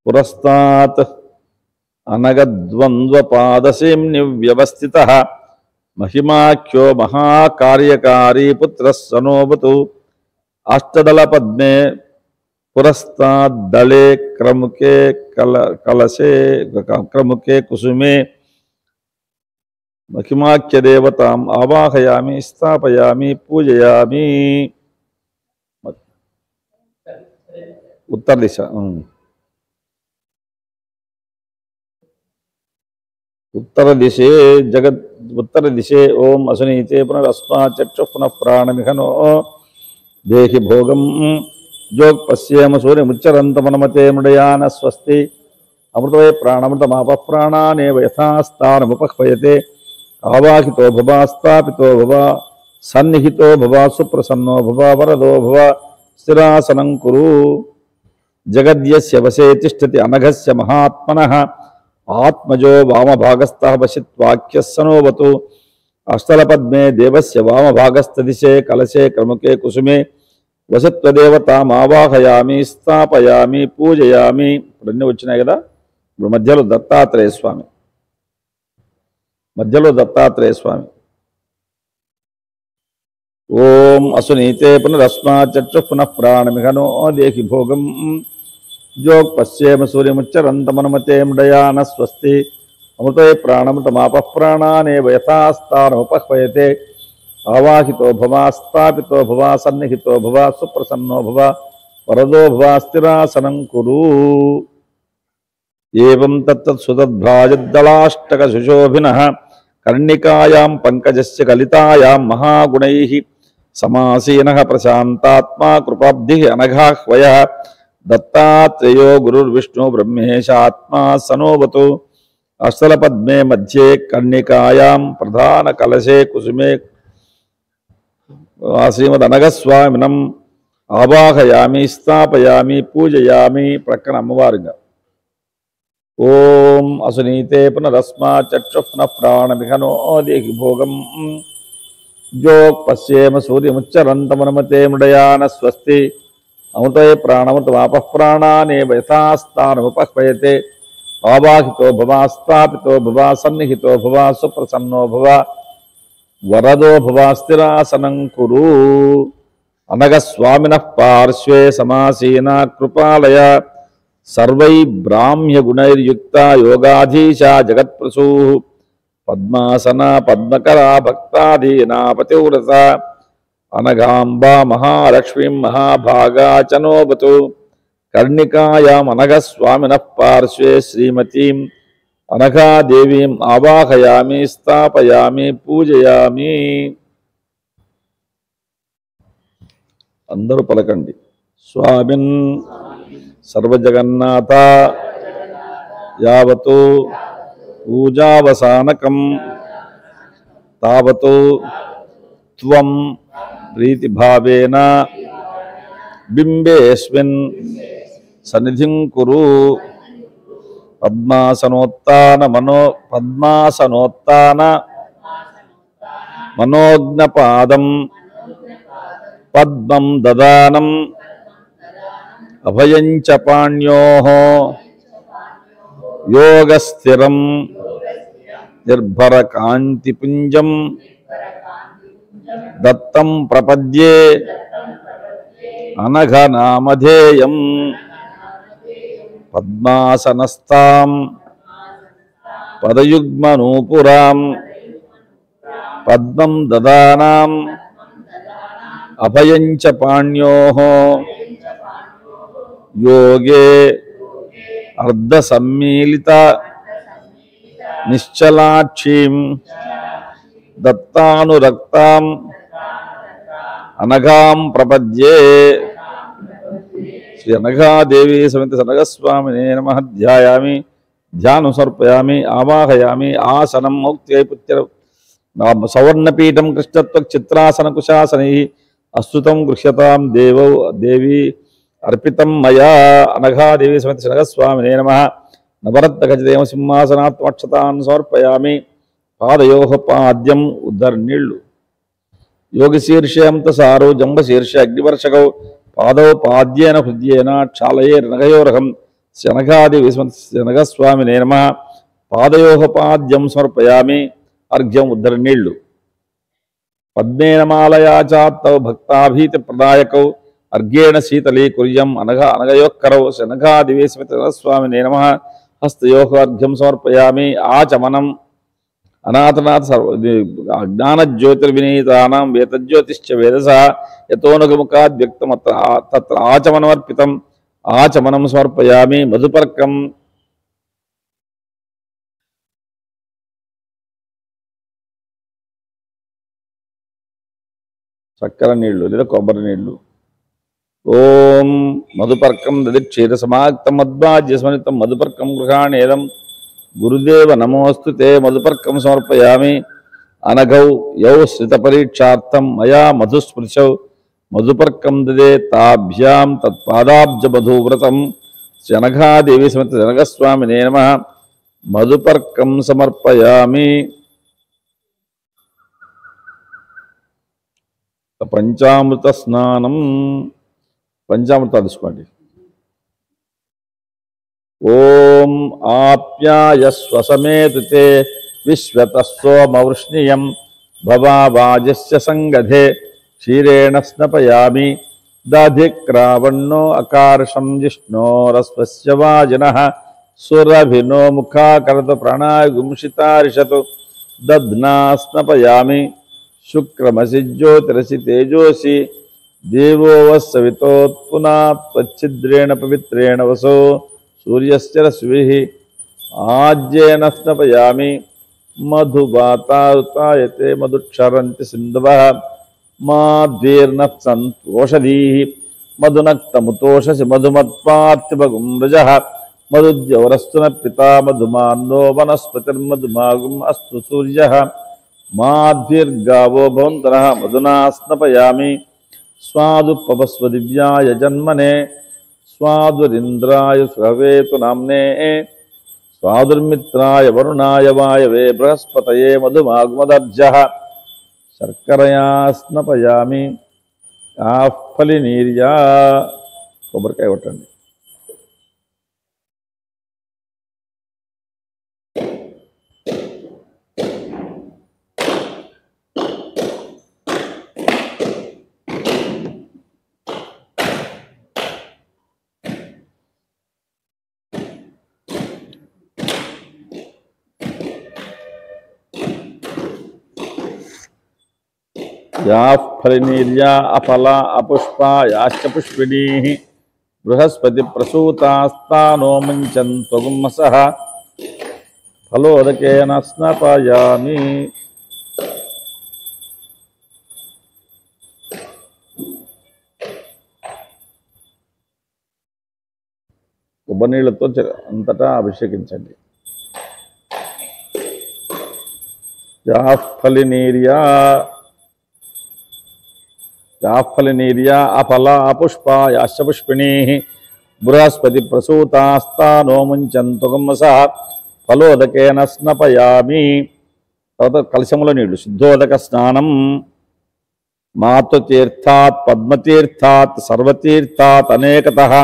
పురస్తాత్ అనగద్వంద్వపాదశీమ్ని వ్యవస్థితః మహిమాఖ్యో మహాకార్యకారీ పుత్రః సనోవతు అష్టదళ పద్మే పురస్తాద్దళే క్రముకే కలశే క్రముకే కుసుమే మహిమాఖ్య దేవతాం ఆవాహయామి స్థాపయామి పూజయామి. ఉత్తర దిశ. ఉత్తర దిశే ఓం అసునీతే పునరస్మాచక్షు పునః ప్రాణమిహనో దేహి భోగం జోగ్ పశ్యేమ సూర్యముచ్చరంతమనమతే మృడయాన స్వస్తి అమృతవే ప్రాణమృతమాప ప్రాణానేవ యథాస్థానముపహ్వయతే ఆవాహితో భవ స్థాపితో భవ సన్నిహితో భవ సుప్రసన్నో భవ వరదో భవ స్థిరాసనం కురు. జగద్యస్య వశే తిష్టతి అనఘస్య మహాత్మనః ఆత్మజో వామభాగస్థః వశిత్వాఖ్యః సనోవతు. అష్టలపద్మే దేవస్య వామభాగస్థదిశే కలశే క్రముకే కుసుమే వసత్వదేవతామావాహయామి స్థాపయామి పూజయామి. ఇప్పుడు అన్నీ వచ్చినాయి కదా. ఇప్పుడు మధ్యలో దత్తాత్రేయ స్వామి. ఓం అసునీతే పునరస్మాచక్షు పునః ప్రాణమిహనో దేహి భోగం జోగ్ పశ్యేమ సూర్యముచ్చరంతమనుమతే మృడయాన స్వస్తి అమృతే ప్రాణమృతమాప ప్రాణానేవ యథాస్థానముపహ్వయతే ఆవాహితో భవ స్థాపితో భవ సన్నిహితో భవ సుప్రసన్నో భవ వరదో భవ స్థిరాసనం కురు. ఏవం తత్తత్సుతద్భ్రాజద్దళాష్టక సుశోభినః కర్ణికాయాం పంకజస్య కలితాయాం మహాగుణైః సమాసీనః ప్రశాంతాత్మా కృపాబ్ధిః అనఘాహ్వయః దత్తాత్రేయో గురుర్విష్ణు బ్రహ్మేశాత్మా సనోవతు. అష్టలపద్మే మధ్యే కర్ణికాయాం ప్రధాన కలశే కుసుమే శ్రీమదనఘస్వామినం ఆవాహయామి స్థాపయామి పూజయామి. ప్రక్కన అమ్మవారుగా. ఓం అసునీతే పునరస్మాచక్షు పునః ప్రాణమిహనో దేహి భోగం జోగ్ పశ్యేమ సూర్యముచ్చరంతమనుమతే మృడయాన స్వస్తి అమృతే ప్రాణమృతమాప ప్రాణానేవ యథాస్థానముపహ్వయతే ఆవాహితో భవ స్థాపితో భవ సన్నిహితో భవ సుప్రసన్నో భవ వరదో భవ స్థిరాసనం కురు. అనఘస్వామినః పార్శ్వే సమాసీనా కృపాలయ సర్వై బ్రాహ్మ్య గుణైర్యుక్త యోగాధీశా జగత్ప్రసూ పద్మాసన పద్మకరా భక్తాధీనా పతివ్రత అనఘాంబా మహాలక్ష్మీం మహాభాగా చనోవతు. కర్ణికాయాం అనఘస్వామినః పార్శ్వే శ్రీమతీం అనఘాదేవీం ఆవాహయామి స్థాపయామి పూజయామి. అందరూ పలకండి. స్వామిన్ సర్వజగన్నాథ యావతు పూజావసానకం తావతు త్వం ప్రీతిభావేన బింబేస్మిన్ సన్నిధిం కురు. పద్మాసనోత్తాన మనోజ్ఞపాదం పద్మం దదానం అభయంచ పాణ్యోః యోగస్థిరం నిర్భర కాంతిపుంజం దత్తం ప్రపద్యే అనఘనామధేయం. పద్మాసనస్థాం పదయుగ్మనూపురాం పద్మం దదానాం అభయంచ పాణ్యోః యోగే అర్ధసమ్మీలిత నిశ్చలాక్షీం దత్తానురక్తాం అనఘాం ప్రపద్యే. శ్రీ అనఘాదేవి సమేత అనఘస్వామినే నమః. ధ్యాయామి ధ్యానం సమర్పయామి ఆవాహయామి. ఆసనం మౌక్త్యైపుత్య సవర్ణపీఠం కృష్ణత్వచిత్రాసన కుశాసనై అశ్రుతం గృహ్యతాం దేవి అర్పితం మయా. అనఘాదేవి సమేత అనఘస్వామినే నమః. నవరత్నగజదేవ సింహాసనాత్మక్షతాన్ సమర్పయామి. పాదయోః పాద్యం ఉద్ధరణీళ్ళు యోగశీర్షేంత సారో జంబశీర్ష అగ్నివర్షకౌ పాదౌ పాద్యేన హృద్యేన క్షాళయేర్నఘయోరహం. శ్రీ అనఘాదేవి అనఘస్వామినే నమః. పాదయోః పాద్యం సమర్పయామి. అర్ఘ్యం ఉద్ధరణీళ్ళు. పద్మేన మాలయా చాత్తౌ భక్తాభీతి ప్రదాయకౌ अर्घ्येण शीतलीकुर्यम् अनघयोः शनघादिवेशमितस्वामिने नमः हस्तयोः अर्घ्यं समर्पयामि आचमनम् अनाथनाथ ज्ञानज्योतिर्विनीतानां वेदज्योतिश्च वेदसः यतोऽनुगमुखाद् व्यक्तं तत्र आचमनमर्पितम् आचमनं समर्पयामि मधुपर्कम् చక్కెర నీళ్లు లేదా కొబ్బరి నీళ్లు ఓం మధుపర్కం దదిక్షీర సమాక్తం మద్వాజ్యస్మరితం మధుపర్కం గృహాణేదం గురుదేవ నమోస్తు తే మధుపర్కం సమర్పయామి అనఘౌ యౌ శ్రితపరీక్షార్థం మయా మధుస్పృశౌ మధుపర్కం దదే తాభ్యాం తత్పాదాబ్జ మధువ్రతం శనఘాదేవి సమేత శనఘస్వామినే నమః మధుపర్కం సమర్పయామి పంచామృత స్నానం పంచామృతాలు తీసుకోండి ఓం ఆప్యాయస్వ సమేతుతే విశ్వతస్సోమవృష్ణియం భవావాజస్య సంగధే క్షీరేణ స్నపయామి దధిక్రావణో అకార్షం జిష్ణోరస్వస్య వాజినః సురభినో ముఖాకరత ప్రణాగుంషితారిషతు దధ్నా స్నపయామి శుక్రమసి జ్యోతిరసి తేజోసి దేవో వస్సవితోత్పునాత్వచ్ఛిద్రేణ పవిత్రేణ వసో సూర్యస్య రశ్మిః ఆజ్యేన స్నపయామి మధువాతాయతే మధుక్షరంతి సింధవః మాధ్వీర్నఃసంతోషధీః మధునక్తముతోషసి మధుమత్పార్థిపగుం రజః మధుద్యౌరస్తున పితా మధుమాన్నో వనస్పతిర్మధుమాగుం అస్తు సూర్యః మాధ్విర్గావో భవంతరః మధునా స్నపయామి స్వాదుపవస్వ దివ్యాయ జన్మనే స్వాదురింద్రాయ సురవేతు నామ్నే స్వాదుర్మిత్రాయ వరుణాయ వాయవే బృహస్పతయే మధుమాగ్మదర్జః శర్కరయా స్నపయామి ఆఫలినీర్యా కొబ్బరికాయ కొట్టండి యాః ఫలినీర్యా అఫలా అపుష్పా యాశ్చ పుష్పిణీః బృహస్పతి ప్రసూతాస్తానో ముంచన్త్వగుమ్మసః ఫలోదకేన స్నపయామి కొబ్బరి నీళ్ళతో అంతటా అభిషేకించండి యాః ఫలినీర్యా యాఫలినీర్యా అఫలా అపుష్పా యాశ్చ పుష్పిణీః బృహస్పతి ప్రసూతాస్తానో ముంచన్త్వగుమ్మసః ఫలోదకేన స్నపయామి తర్వాత కలశముల నీళ్లు శుద్ధోదక స్నానం మాతృతీర్థాత్ పద్మతీర్థాత్ సర్వతీర్థాత్ అనేకతః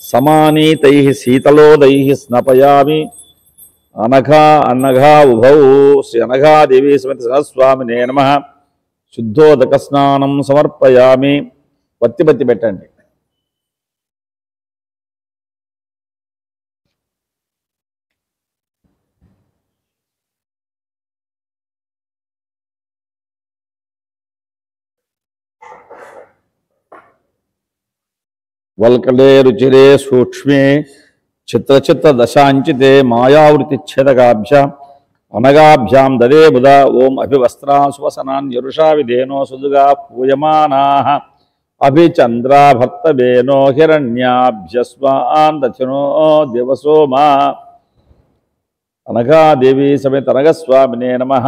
సమానీతైః శీతలోదైః స్నపయామి అనఘా ఉభౌ శ్రీ అనఘాదేవి సమేత సహస్వామినే నమః శుద్ధోదక స్నానం సమర్పయామి పత్తి పెట్టండి వల్కలే రుచిరే సూక్ష్మే చిత్రచిత్ర దశాంచితే మాయావృతిచ్ఛేదకాభ్యాం అనగాభ్యాం దదే బుధ ఓం అభివస్త్రా సువసనాన్యరుషా విధేనో సుదుగా పూయమానాః అభిచంద్రాభర్తవేనో హిరణ్యాభ్యస్వాన్ దక్షిణో దేవసోమా అనఘాదేవి సమేత అనఘస్వామినే నమః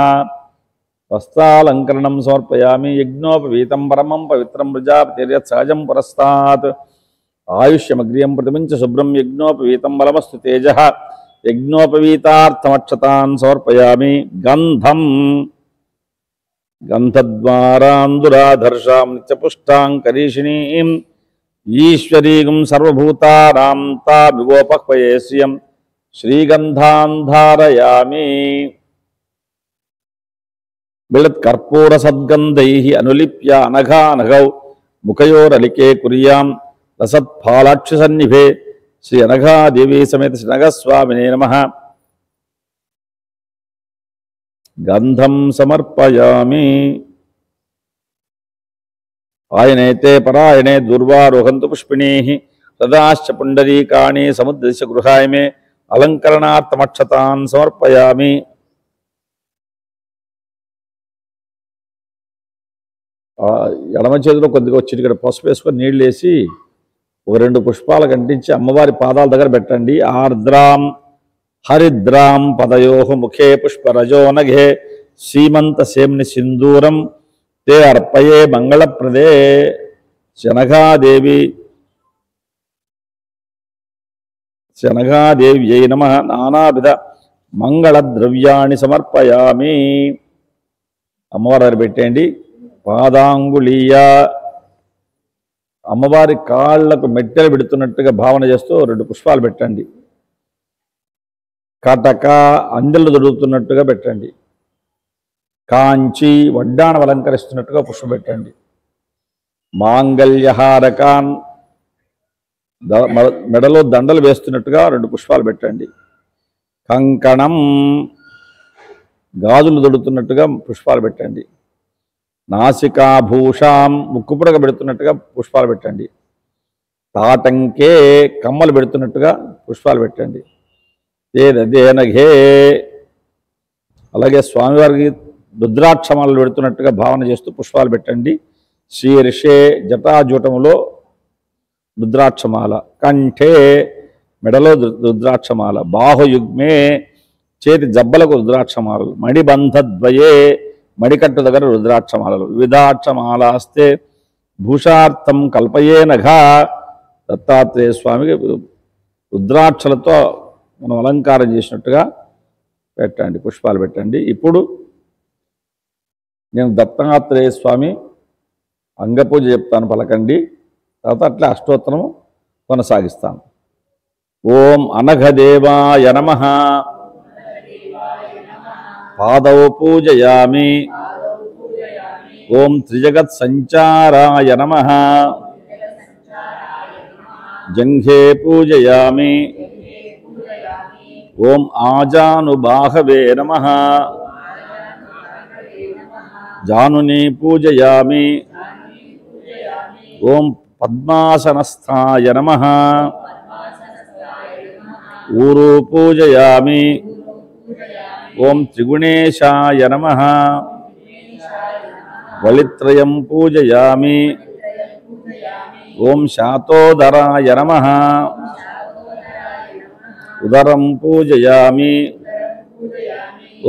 వస్త్రాలంకరణం సమర్పయామి యజ్ఞోపవీతం పరమం పవిత్రం ప్రజాపతిర్యత్ సహజం పురస్తాత్ ఆయుష్యమగ్రియం ప్రతిమించ శుభ్రం యజ్ఞోపవీతం బలమస్తు తేజః యజ్ఞోపవీతార్థమక్షతాన్ సమర్పయామి గంధం గంధద్వారాందురాధర్షాం నిత్యపుష్టాం కరీషిణీం ఈశ్వరీం సర్వభూతానాం తామివోపహ్వయే శ్రియం శ్రీగంధాన్ ధారయామి బిళత్ కర్పూర సద్గంధైః అనులిప్య అనఘానఘౌ ముఖయోరలికే కుర్యాం రసత్ఫాలాక్షి సన్నిభే శ్రీ అనఘాదేవి సమేత శ్రీ అనఘస్వామినే నమః. గంధం సమర్పయామి. ఆయనైతే పరాయణే దుర్వారోహంతు పుష్పిణీః రథాశ్చ పుండరీకాణి సముద్రదిశ గృహాయ మే అలంకరణార్థమక్షతాన్ సమర్పయామి. ఎడమ చేతిలో కొద్దిగా చిటికెడు పసుపు వేసుకొని నీళ్ళు వేసి ఒక 2 పుష్పాలు కంటించి అమ్మవారి పాదాల దగ్గర పెట్టండి. ఆర్ద్రాం హరిద్రాం పదయోః ముఖే పుష్పరజో నఘే సీమంత సేమ్ని సింధూరం తే అర్పయే మంగళప్రదే. శనఘాదేవ్యై నమః. నానావిధ మంగళద్రవ్యాన్ని సమర్పయామి. అమ్మవారి దగ్గర పెట్టండి. పాదాంగుళీయ అమ్మవారి కాళ్లకు మెట్టెలు పెడుతున్నట్టుగా భావన చేస్తూ 2 పుష్పాలు పెట్టండి. కటక అందెలు దొరుకుతున్నట్టుగా పెట్టండి. కాంచి వడ్డాణం అలంకరిస్తున్నట్టుగా పుష్పం పెట్టండి. మాంగళ్యహారకాన్ మెడలో దండలు వేస్తున్నట్టుగా 2 పుష్పాలు పెట్టండి. కంకణం గాజులు దొడుతున్నట్టుగా పుష్పాలు పెట్టండి. నాసికాభూషాం ముక్కుపుడక పెడుతున్నట్టుగా పుష్పాలు పెట్టండి. తాటంకే కమ్మలు పెడుతున్నట్టుగా పుష్పాలు పెట్టండి. తేనఘే అలాగే స్వామివారికి రుద్రాక్షమాలు పెడుతున్నట్టుగా భావన చేస్తూ పుష్పాలు పెట్టండి. శీర్షే జటాజూటములో రుద్రాక్షమాల, కంఠే మెడలో రుద్రాక్షమాల, బాహుయుగ్మే చేతి జబ్బలకు రుద్రాక్షమాలలు, మణిబంధద్వయే మడికట్టు దగ్గర రుద్రాక్షమాలలు, వివిధాక్షమాలాస్తే భూషార్థం కల్పయే నఘ. దత్తాత్రేయ స్వామికి రుద్రాక్షలతో మనం అలంకారం చేసినట్టుగా పెట్టండి, పుష్పాలు పెట్టండి. ఇప్పుడు నేను దత్తాత్రేయ స్వామి అంగపూజ చెప్తాను, పలకండి. తర్వాత అట్లా అష్టోత్తరము కొనసాగిస్తాను. ఓం అనఘదేవాయ నమః. పాదౌ పూజయామి. ఓం త్రిజగత్ సంచారాయ నమః. జంఘే పూజయామి. ఓం ఆజానుబాహవే నమః. జానుని పూజయామి. ఓం పద్మాసనస్థాయ నమః. ఊరు పూజయామి. ఓం త్రిగుణేశాయ నమః. వళిత్రయం పూజయామి. ఓం శాతోదరాయ నమః. ఉదరం పూజయామి.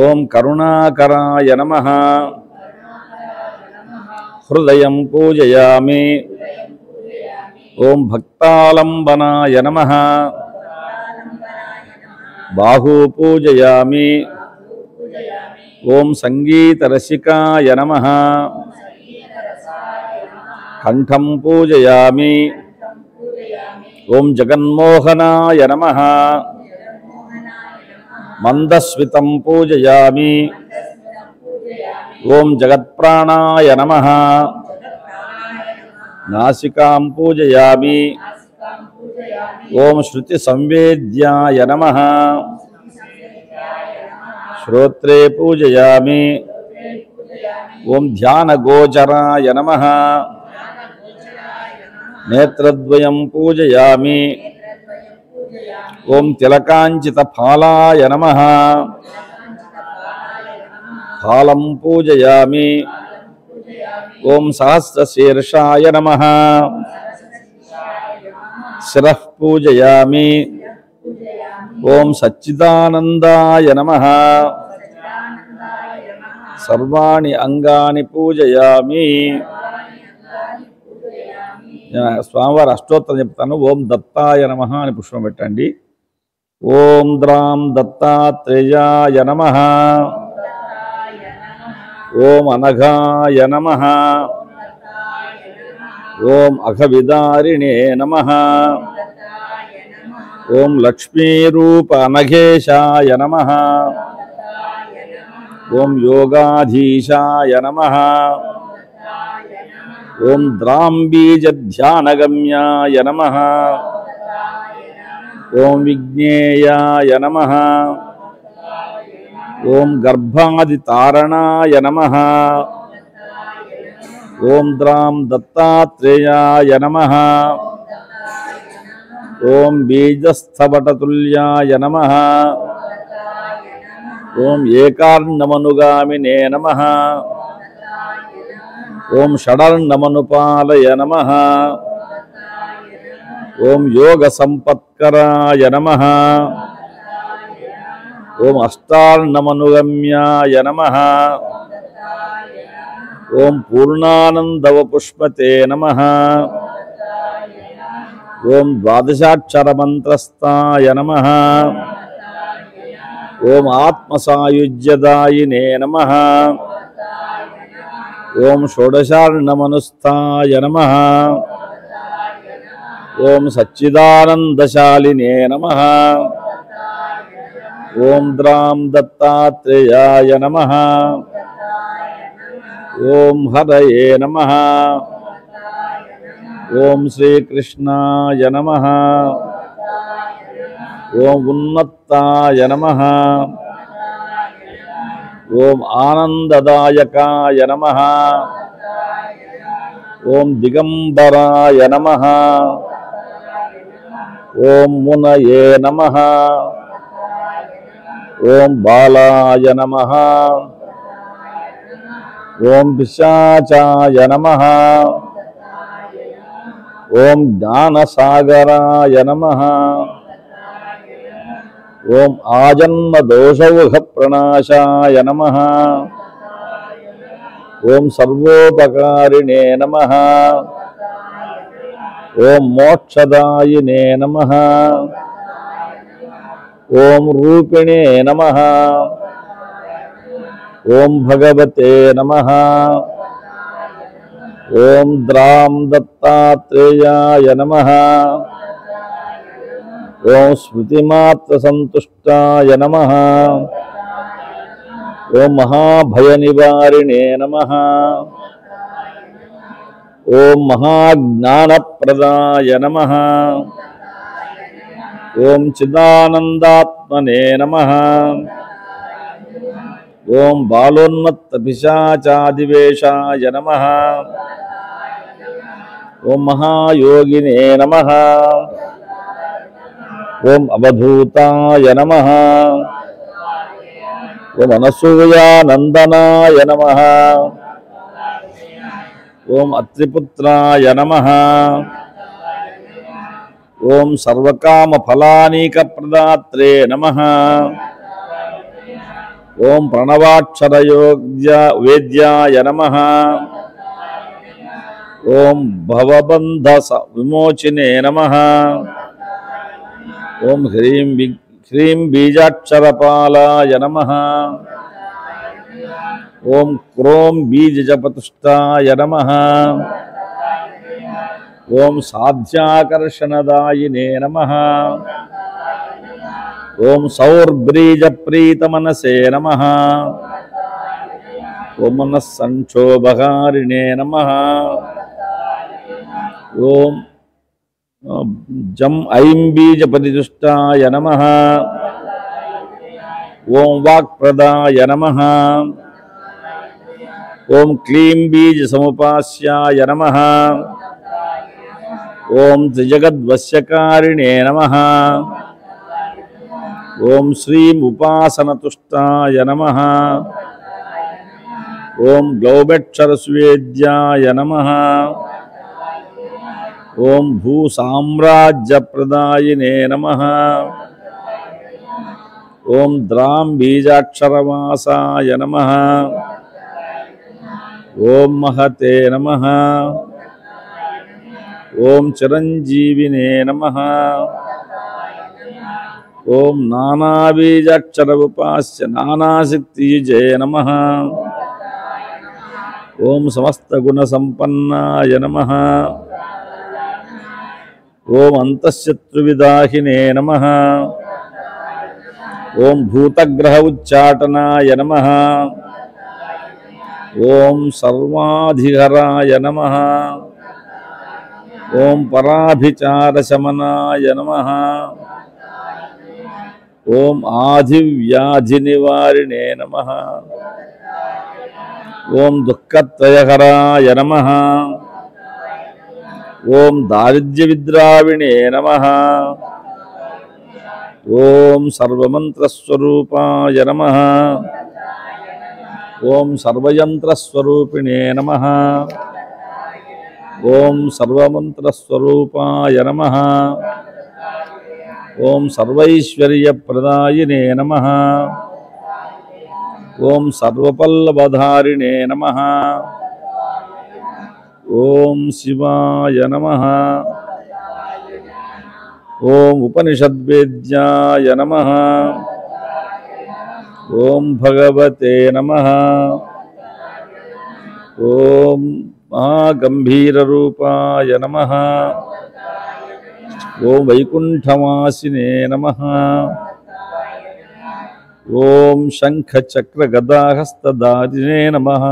ఓం కరుణాకరాయ నమః. హృదయం పూజయామి. ఓం భక్తాలంబనాయ నమః. బాహు పూజయామి. ఓం సంగీతరసికాయ నమః. కంఠం పూజయామి. ఓం జగన్మోహనాయ నమః. మందస్మితం పూజయామి. ఓం జగత్ప్రాణాయ నమః. నాసికాం పూజయామి. ఓం శృతి సంవేద్యాయ నమః. శ్రోత్రే పూజయామి. ఓం ధ్యానగోచరాయ నమః. నేత్రద్వయం పూజయామి. ఓం తిలకాంచిత ఫాలాయ నమః. ఫాలం పూజయామి. ఓం సహస్రశీర్షాయ నమః. శిరః పూజయామి. ఓం సచ్చిదానందాయ నమః. సర్వాణి అంగాని పూజయామి. స్వామివారి అష్టోత్తరం చెప్తాను. ఓం దత్తాయ నమః అని పుష్పం పెట్టండి. ఓం ద్రాం దత్తాత్రేయాయ నమః. ఓం అనఘాయ నమః. ఓం అఘవిదారిణే నమః. ఓం లక్ష్మీరూప అనఘేశాయ నమః. ఓం యోగాధీశాయ నమః. ఓం ద్రాంబీజధ్యానగమ్యాయ నమః ఓం విజ్ఞేయాయ నమః ఓం గర్భాదితారణాయ నమః ఓం ద్రాం దత్తాత్రేయాయ నమః ఓం బీజస్థపటతుల్యాయ నమః ఓం ఏకార్ణమనుగామినే నమః ఓం షడర్ణమనుపాలయ నమః ఓం యోగ సంపత్కరాయ నమః ఓం అష్టార్ణమనుగమ్యాయ నమః ఓం పూర్ణానందవపుష్పతే నమః ఓం ద్వాదశాక్షరమంత్రస్థాయ నమః ఓం ఆత్మసాయుజ్యదాయినే నమః ఓం షోడశార్ణమనుస్థాయ నమః ఓం సచ్చిదానందశాలినే నమః ఓం ద్రాం దత్తాత్రేయాయ నమః ఓం హరయే నమః ఓం శ్రీకృష్ణాయ నమః ఓం ఉన్నత్తాయ నమః ఓం ఆనందదాయకాయ నమః ఓం దిగంబరాయ నమః ఓం మునయే నమః ఓం బాలాయ నమః ఓం పిశాచాయ నమః ఓం జ్ఞానసాగరాయ నమః ఓం ఆజన్మదోషౌఘ ప్రణాశాయ నమః ఓం సర్వోపకారిణే నమః ఓం మోక్షదాయినే నమః ఓం రూపిణే నమః ఓం భగవతే నమః ఓం ద్రాం దత్తాత్రేయాయ నమః ఓం స్మృతిమాత్రసంతుష్టాయ నమః ఓం మహాభయనివారిణే నమః ఓం మహాజ్ఞానప్రదాయ నమః ఓం చిదానందాత్మనే నమః ఓం బాలోన్మత్తపిశాచాదివేషాయ నమః ఓం మహాయోగినే నమః ఓం అవధూతాయ నమః ఓం అనసూయానందనాయ నమః ఓం అత్రిపుత్రాయ నమః ఓం సర్వకామఫలానీకప్రదాత్రే నమః ఓం ప్రణవాక్షరయోగ్య వేద్యాయ నమః ఓం భవబంధ విమోచినే నమః ఓం హ్రీం బీజాక్షరపాలాయ నమః ఓం క్రోం బీజజపతుష్టాయ నమః ఓం సాధ్యాకర్షణదాయినే నమః ఓం సౌర్బ్రీజప్రీతమనసే నమః ఓం మనస్సంక్షోభహారిణే నమః ఓం జం ఐం బీజపరిదుష్టాయ నమః ఓం వాక్ప్రదాయ నమః ఓం క్లీం బీజసముపాస్యాయ నమః ఓం త్రిజగద్వశ్యకారిణే నమః ఓం శ్రీం ఉపాసనతుష్టాయ నమః ఓం గ్లౌబెక్షరస్వేద్యాయ నమః ఓం భూసామ్రాజ్యప్రదాయినే నమః ఓం ద్రాం బీజాక్షరవాసాయ నమః ఓం మహతే నమః ఓం చిరంజీవినే నమః ఓం నానాబీజాక్షరవుపాస్య నానాశక్తియుజే నమః ఓం సమస్తగుణసంపన్నాయ నమః ఓం అంతఃశత్రువిదాహినే నమః ఓం భూతగ్రహ ఉచ్చాటనాయ నమః ఓం సర్వాధిహరాయ నమః. ఓం పరాభిచారశమనాయ నమః. ఓం ఆదివ్యాధినివారిణే నమః. ఓం దుఃఖత్రయహరాయ నమః. ఓం దారిద్ర్యవిద్రావిణే నమః. ఓం సర్వమంత్రస్వరూపాయ నమః. ఓం సర్వయంత్రస్వరూపిణే నమః. ఓం సర్వమంత్రస్వరూపాయ నమః. ఓం సర్వైశ్వర్యప్రదాయినే నమః. ఓం సర్వపల్లవధారిణే నమః. ఓం శివాయ నమః. ఓం ఉపనిషద్వేద్యాయ నమః. ఓం భగవతే నమః. ఓం మహాగంభీరరూపాయ నమః. ఓం వైకుంఠవాసినే నమః. ఓం శంఖచక్రగదాహస్తదారిణే నమః.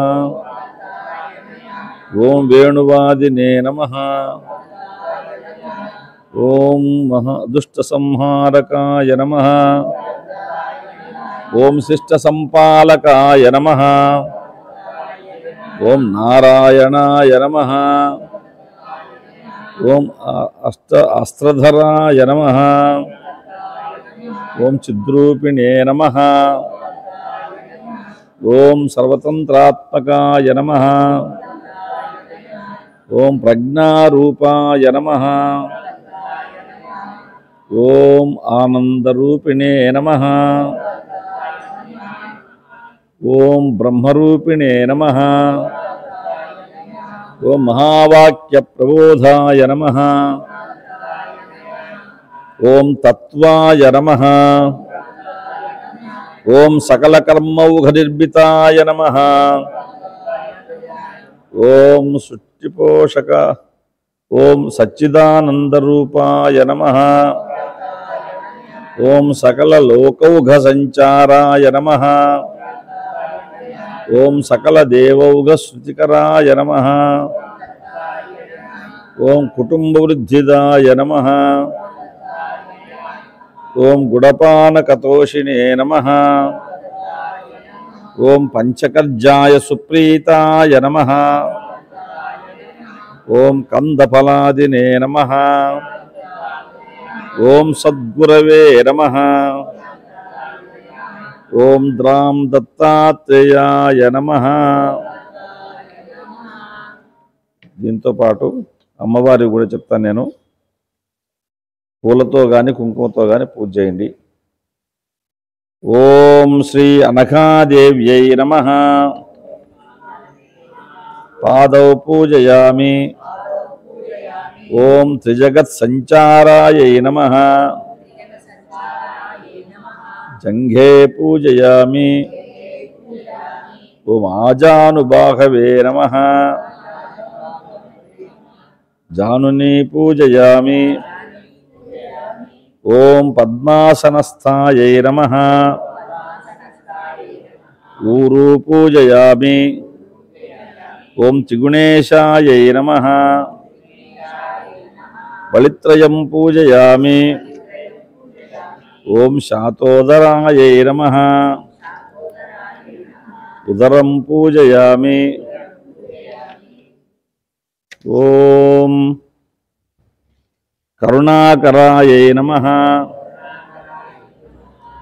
ఓం వేణువాదినే నమః. ఓం దుష్టసంహారకాయ నమః. ఓం శిష్టసంపాలకాయ నమః. ఓం నారాయణాయ నమః. ఓం అస్త్రధరాయ నమః. ఓం చిద్రూపిణే నమః. ఓం సర్వతంత్రాత్మకాయ నమః. ఓం ప్రజ్ఞారూపాయ నమః. ఓం ఆనందరూపిణే నమః. ఓం బ్రహ్మరూపిణే నమః. ఓం మహావాక్యప్రబోధాయ నమః. ఓం తత్వాయ నమః. ఓం సకలకర్మౌఘనిర్భితాయ నమః. ఓం సృష్టిపోషక ఓం సచ్చిదానందరూపాయ నమః. ఓం సకలలోకౌఘసంచారాయ నమః. ఓం సకలదేవౌఘశ్రుతికరాయ నమః. ఓం కుటుంబవృద్ధిదాయ నమః. ఓం గుడపానకతోషిణే నమః. ఓం పంచకర్జాయ సుప్రీతాయ నమః. ఓం కందఫలాదినే నమః. ఓం సద్గురవే నమః. ఓం ద్రాం దత్తాత్రేయాయ నమః. దీంతో పాటు అమ్మవారికి కూడా చెప్తాను నేను. పూలతో కానీ కుంకుమతో కానీ పూజ చేయండి. ఓం శ్రీ అనఘాదేవ్యై నమః. పాదౌ పూజయామి. ఓం త్రిజగత్సంచారాయై నమః. జంఘే పూజయామి. ఓం ఆజానుబాహవే నమః. జానుని పూజయామి. ఓం పద్మాసనస్థాయై నమః. ఊరు పూజయామి. ఓం త్రిగుణేశాయై నమః. బలిత్రయం పూజయామి. ఓం శాతోదరాయై నమః. ఉదరం పూజయామి. ఓం కరుణాకరాయై నమః.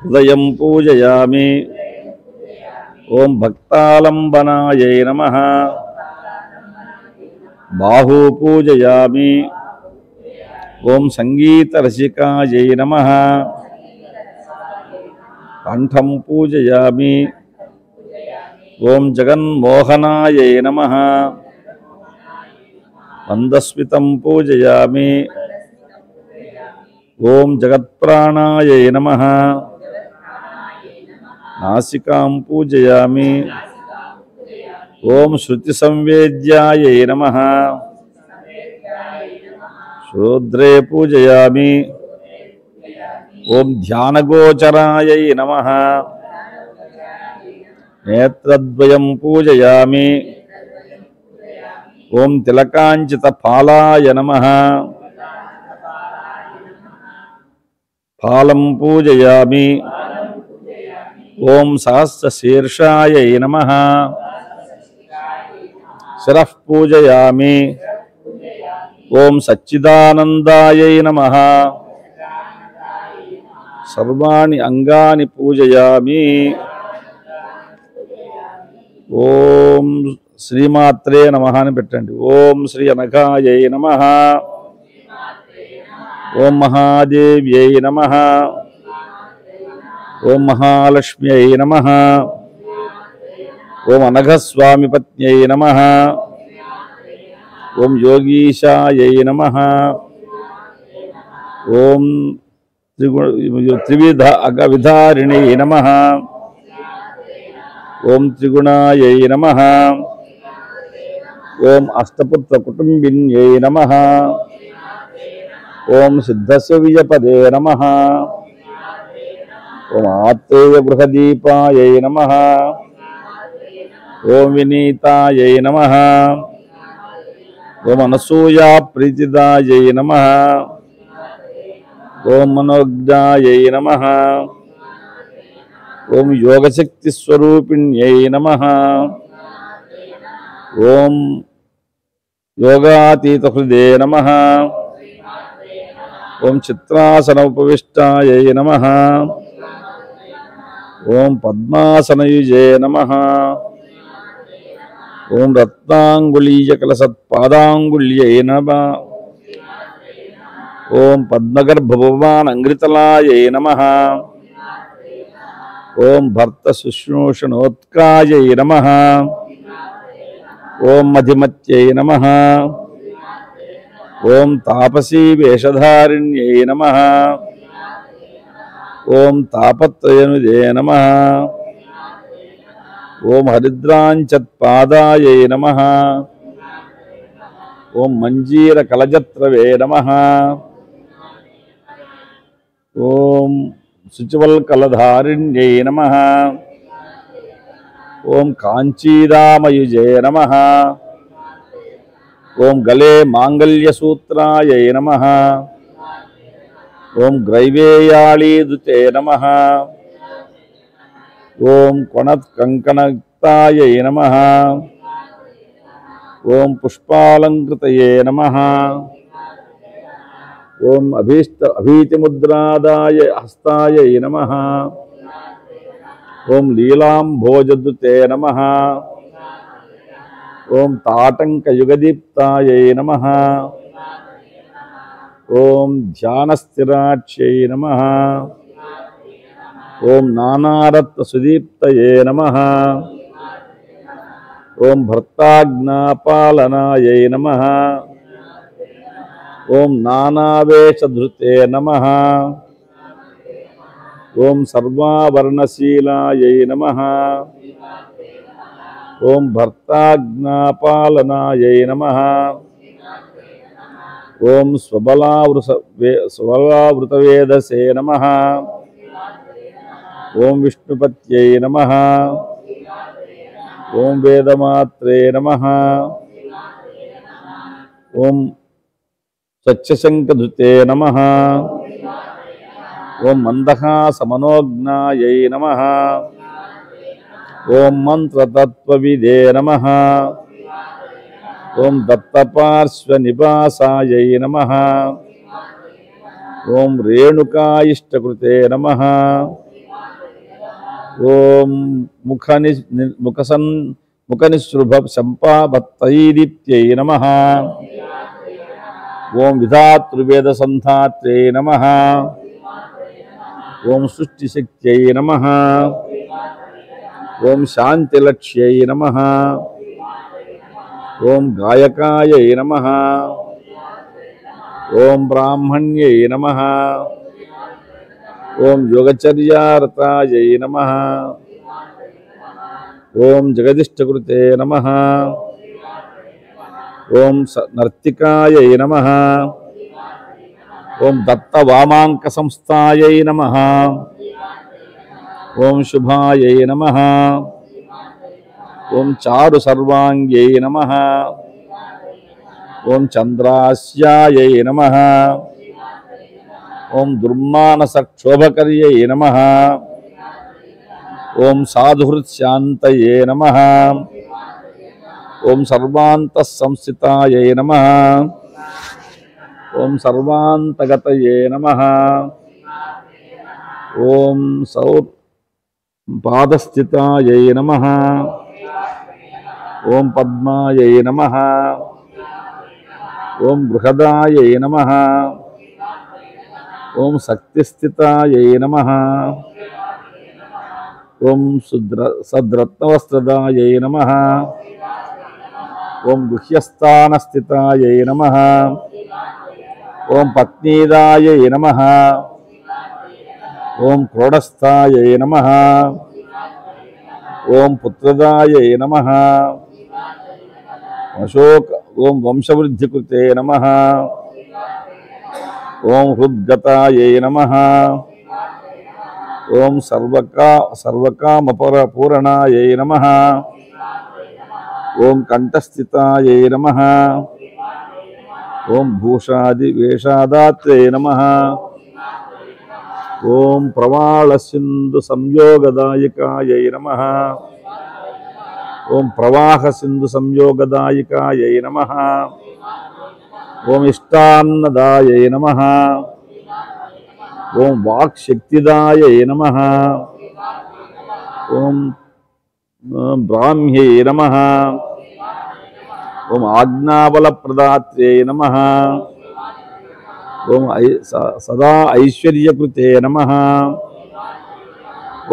హృదయం పూజయామి. ఓం భక్తాలంబనాయై నమః. బాహు పూజయామి. ఓం సంగీతరసికాయై నమః. కంఠం పూజయామి. ఓం జగన్మోహనాయై నమః. మందస్మితం పూజయామి. ఓం జగత్ప్రాణాయై నమః. నాసికాం పూజయామి. ఓం శృతి సంవేద్యాయై నమః. శూద్రే పూజయామి. ఓం ధ్యానగోచరాయై నమః. నేత్రద్వయం పూజయామి. ఓం తిలకాంచిత ఫాలాయ నమః. ఫాలం పూజయామి. ఓం సహస్రశీర్షాయై నమః. శిరః పూజయామి. ఓం సచ్చిదానందాయై నమః. సర్వాణి అంగాని పూజయామి. ఓం శ్రీమాత్రే నమః అని పెట్టండి. ఓం శ్రీ అనఘాయై నమః. ఓం మహాదేవ్యై నమః. ఓం మహాలక్ష్మ్యై నమః. ఓం అనఘస్వామి పత్న్యై నమః. ఓం యోగీశాయై నమః. ఓం త్రివిధ అగవిధారిణై నమః. ఓం త్రిగుణాయై నమః. ఓం అష్టపుత్ర కుటుంబిన్యై నమః. ఓం సిద్ధస్య విజపదే నమః. ఓం ఆత్రేయ బృహదీపాయై నమః. ఓం వినీతాయై నమః. ఓం అనసూయా ప్రీతిదాయై నమః. ఓం మనోజ్ఞాయై నమః. ఓం యోగశక్తి స్వరూపిణ్యై నమః. ఓం యోగాతీత హృదే నమః. ఓం చిత్రాసన ఉపవిష్టాయై నమః. ఓం పద్మాసనయుజే నమః. ఓం రత్నాంగుళీయకలసత్పాదాంగుళ్యై నమః. ఓం పద్మగర్భభవానంఘ్రితలాయై నమః. ఓం భర్త శుశ్రూషణోత్కాయై నమః. ఓం మధిమత్యై నమః. ఓం తాపసీ వేషధారిణ్యై నమః. ఓం తాపత్రయనుదే నమః. ఓం హరిద్రాంచత్పాదాయై నమః. ఓం మంజీర కలజత్రవే నమః. ఓం శుచివల్కలధారిణ్యై నమః. ఓం కాంచీరామయుజే నమః. ఓం గలే మాంగళ్యసూత్రాయై నమః. ఓం గ్రైవేయాళీదుతే నమః. ఓం కొణత్కంకణయుక్తాయై నమః. ఓం పుష్పాలంకృతయే నమః. ఓం అభీతిముద్రాదాయ హస్తాయై నమః. ఓం లీలాంభోజదుతే నమః. ఓం తాటంకయుగదీప్తాయై నమః. ఓం ధ్యానస్థిరాక్ష్యై నమః. ఓం నానారత్నసుదీప్తయే నమః. ఓం భర్తాజ్ఞాపాలనాయై నమః. ఓం నానావేషధృతే నమః. ఓం సర్వావర్ణశీలాయై నమః. ఓం భర్తాజ్ఞాపాలనాయై నమః. ఓం స్వబలావృతవేదసే నమః. ఓం విష్ణుపత్యై నమః. ఓం వేదమాత్రే నమః. ఓం స్వచ్ఛశంఖధృతే నమః. ఓం మందహాసమనోజ్ఞాయై నమః. ఓం మంత్రతత్వవిదే నమః. ఓం దత్తపార్శ్వనివాసాయై నమః. ఓం రేణుకాయిష్టకృతే నమః. ఓం ముఖనిసృభ శంపాభత్తైదీప్త్యై నమః. ఓం విధాతృవేదసంధాత్ర్యై నమః. ఓం సృష్టిశక్త్యై నమః. ఓం శాంతిలక్ష్యై నమః. ఓం గాయకాయై నమః. ఓం బ్రాహ్మణ్యై నమః. ఓం యోగచర్యారతాయై నమః. ఓం జగదిష్టకృతే నమః. ఓం నర్తికాయై నమః. ఓం దత్తవామాంక సంస్థాయై నమః. ఓం శుభాయై నమః. ఓం చారు సర్వాంగ్యై నమః. ఓం చంద్రాస్యాయై నమః. ఓం దుర్మానసక్షోభకర్యై నమః. ఓం సాధుహృత్శాంతయే నమః. ఓం సర్వాంతః సంస్థితాయై నమః. ఓం సర్వాంతగతయే నమః. ఓం పాదస్థితాయై నమః. ఓం పద్మాయై నమః. ఓం బృహదాయై నమః. ఓం శక్తిస్థితాయై నమః. ఓం సద్రత్నవస్త్రదాయై నమః. ఓం గుహ్యస్థానస్థితాయై నమః. ఓం పత్నీదాయై నమః. ఓం క్రోడస్థాయై నమః. ఓం పుత్రదాయై నమః. ఓం వంశవృద్ధికృతే నమః. ఓం హృద్గతాయై నమః. ఓం సర్వకామపూరణాయై నమః. ఓం కంఠస్థితాయై నమః. ఓం భూషాదివేషాదాత్రే నమః. ఓం ప్రవాళసింధు సంయోగదాయకాయై నమః. ఓం ప్రవాహసింధు సంయోగదాయకాయై నమః. ఓం ఇష్టాన్నదాయై నమః. ఓం వాక్శక్తిదాయై నమః. ఓం బ్రాహ్మ్యై నమః. ఓం ఆజ్ఞాబలప్రదాత్రే నమః. ఓం సదా ఐశ్వర్యకృతే నమః.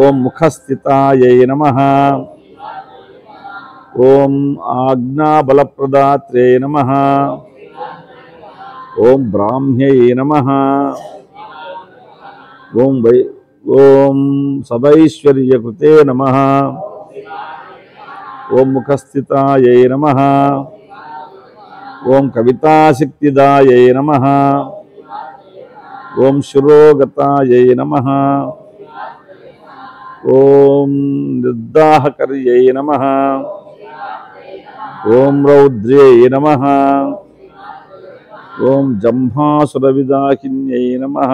ఓం ముఖస్థితాయై నమః. ఓం ఆజ్ఞాబలప్రదాత్రే నమః. ఓం బ్రాహ్మ్యై నమః. ఓం సదైశ్వర్యకృతే నమః. ఓం ముఖస్థితాయై నమః. ఓం కవితాశక్తిదాయై నమః. ఓం శిరోగతాయై నమః. ఓం నిర్దాహకర్యై నమః. ఓం రౌద్ర్యై నమః. ఓం జంభాసురవిదాహిన్యై నమః.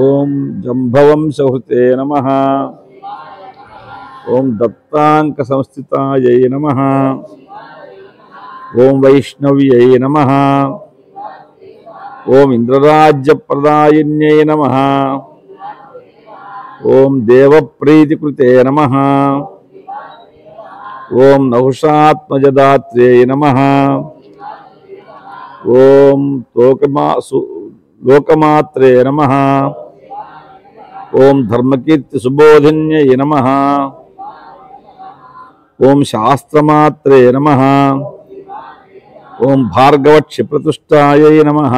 ఓం జంభవంశహృతే నమః. ఓం దత్తాంక సంస్థితాయై నమః. ఓం వైష్ణవ్యై నమః. ఓం ఇంద్రరాజ్యప్రదాయిన్యై నమః. ఓం దేవప్రీతికృతే నమః. ఓం నహుషాత్మజదాత్రే నమః. ఓం లోకమాత్రే నమః. ఓం ధర్మకీర్తి సుబోధిన్యై నమః. ఓం శాస్త్రమాత్రే నమః. ఓం భార్గవక్షిప్రతుష్టాయై నమః.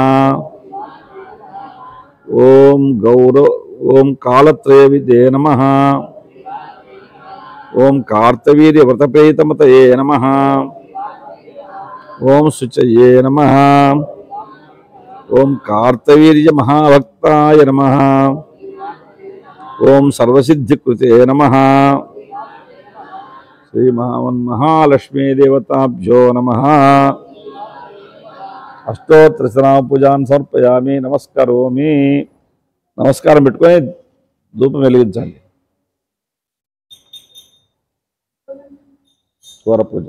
ఓం కాలత్రయవిదే నమః. ఓం కార్తవీర్యవ్రతప్రీతమతయే నమః. ఓం శుచయే నమః. ఓం కార్తవీర్యమహాభక్తాయ నమః. ఓం సర్వసిద్ధికృతే నమః. శ్రీమహాలక్ష్మీదేవతాభ్యో నమః. అష్టోత్తరశనాపూజాన్ సమర్పయామి. నమస్కరోమి. నమస్కారం పెట్టుకొని ధూపం వెలిగించండి. స్వరపూజ